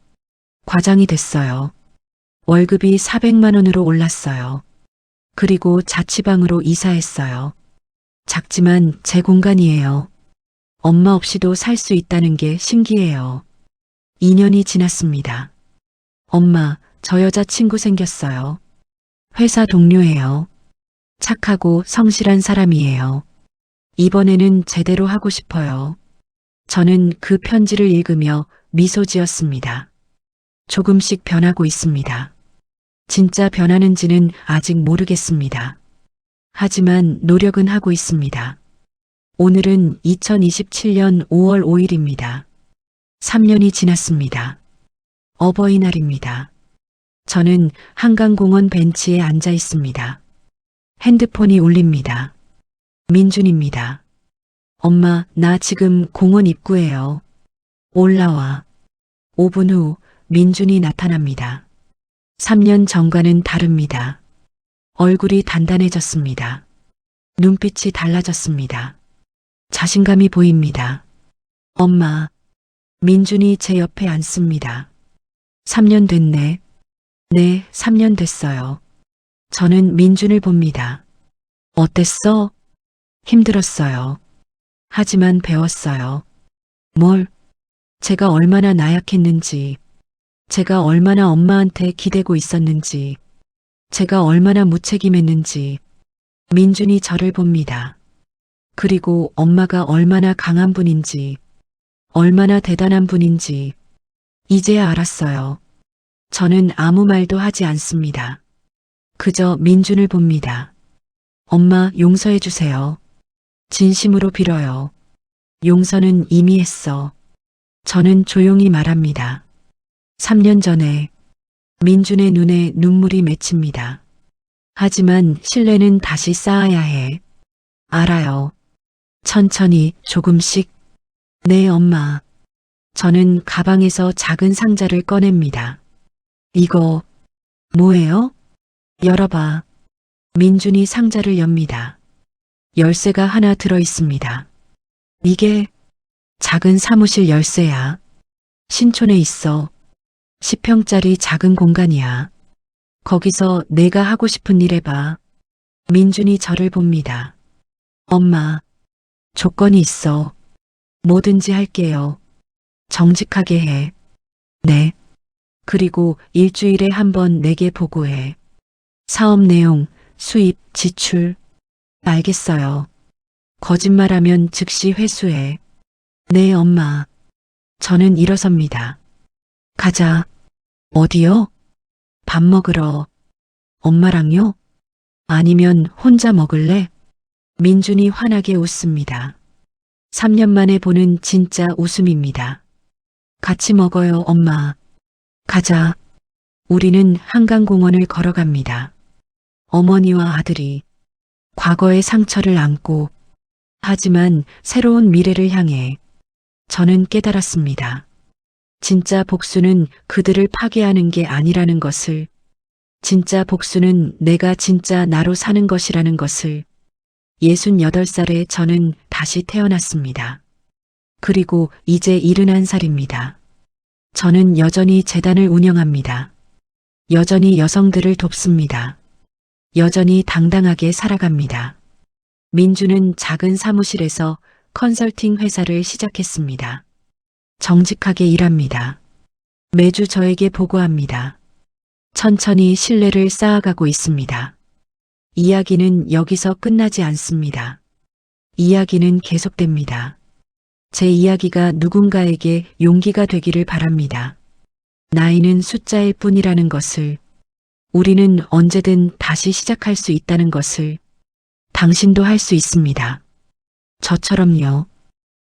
과장이 됐어요. 월급이 400만 원으로 올랐어요. 그리고 자취방으로 이사했어요. 작지만 제 공간이에요. 엄마 없이도 살 수 있다는 게 신기해요. 2년이 지났습니다. 엄마, 저 여자친구 생겼어요. 회사 동료예요. 착하고 성실한 사람이에요. 이번에는 제대로 하고 싶어요. 저는 그 편지를 읽으며 미소 지었습니다. 조금씩 변하고 있습니다. 진짜 변하는지는 아직 모르겠습니다. 하지만 노력은 하고 있습니다. 오늘은 2027년 5월 5일입니다. 3년이 지났습니다. 어버이날입니다. 저는 한강공원 벤치에 앉아 있습니다. 핸드폰이 울립니다. 민준입니다. 엄마, 나 지금 공원 입구에요. 올라와. 5분 후 민준이 나타납니다. 3년 전과는 다릅니다. 얼굴이 단단해졌습니다. 눈빛이 달라졌습니다. 자신감이 보입니다. 엄마. 민준이 제 옆에 앉습니다. 3년 됐네. 네, 3년 됐어요. 저는 민준을 봅니다. 어땠어? 힘들었어요. 하지만 배웠어요. 뭘? 제가 얼마나 나약했는지, 제가 얼마나 엄마한테 기대고 있었는지, 제가 얼마나 무책임했는지. 민준이 저를 봅니다. 그리고 엄마가 얼마나 강한 분인지, 얼마나 대단한 분인지 이제야 알았어요. 저는 아무 말도 하지 않습니다. 그저 민준을 봅니다. 엄마, 용서해 주세요. 진심으로 빌어요. 용서는 이미 했어. 저는 조용히 말합니다. 3년 전에. 민준의 눈에 눈물이 맺힙니다. 하지만 신뢰는 다시 쌓아야 해. 알아요. 천천히, 조금씩. 네, 엄마. 저는 가방에서 작은 상자를 꺼냅니다. 이거, 뭐예요? 열어봐. 민준이 상자를 엽니다. 열쇠가 하나 들어 있습니다. 이게 작은 사무실 열쇠야. 신촌에 있어. 10평짜리 작은 공간이야. 거기서 내가 하고 싶은 일 해봐. 민준이 저를 봅니다. 엄마, 조건이 있어. 뭐든지 할게요. 정직하게 해. 네. 그리고 일주일에 한 번 내게 보고해. 사업 내용, 수입, 지출. 알겠어요. 거짓말하면 즉시 회수해. 네, 엄마. 저는 일어섭니다. 가자. 어디요? 밥 먹으러. 엄마랑요? 아니면 혼자 먹을래? 민준이 환하게 웃습니다. 3년 만에 보는 진짜 웃음입니다. 같이 먹어요, 엄마. 가자. 우리는 한강공원을 걸어갑니다. 어머니와 아들이 과거의 상처를 안고, 하지만 새로운 미래를 향해 저는 깨달았습니다. 진짜 복수는 그들을 파괴하는 게 아니라는 것을, 진짜 복수는 내가 진짜 나로 사는 것이라는 것을. 68살에 저는 다시 태어났습니다. 그리고 이제 71살입니다. 저는 여전히 재단을 운영합니다. 여전히 여성들을 돕습니다. 여전히 당당하게 살아갑니다. 민주는 작은 사무실에서 컨설팅 회사를 시작했습니다. 정직하게 일합니다. 매주 저에게 보고합니다. 천천히 신뢰를 쌓아가고 있습니다. 이야기는 여기서 끝나지 않습니다. 이야기는 계속됩니다. 제 이야기가 누군가에게 용기가 되기를 바랍니다. 나이는 숫자일 뿐이라는 것을, 우리는 언제든 다시 시작할 수 있다는 것을, 당신도 할 수 있습니다. 저처럼요.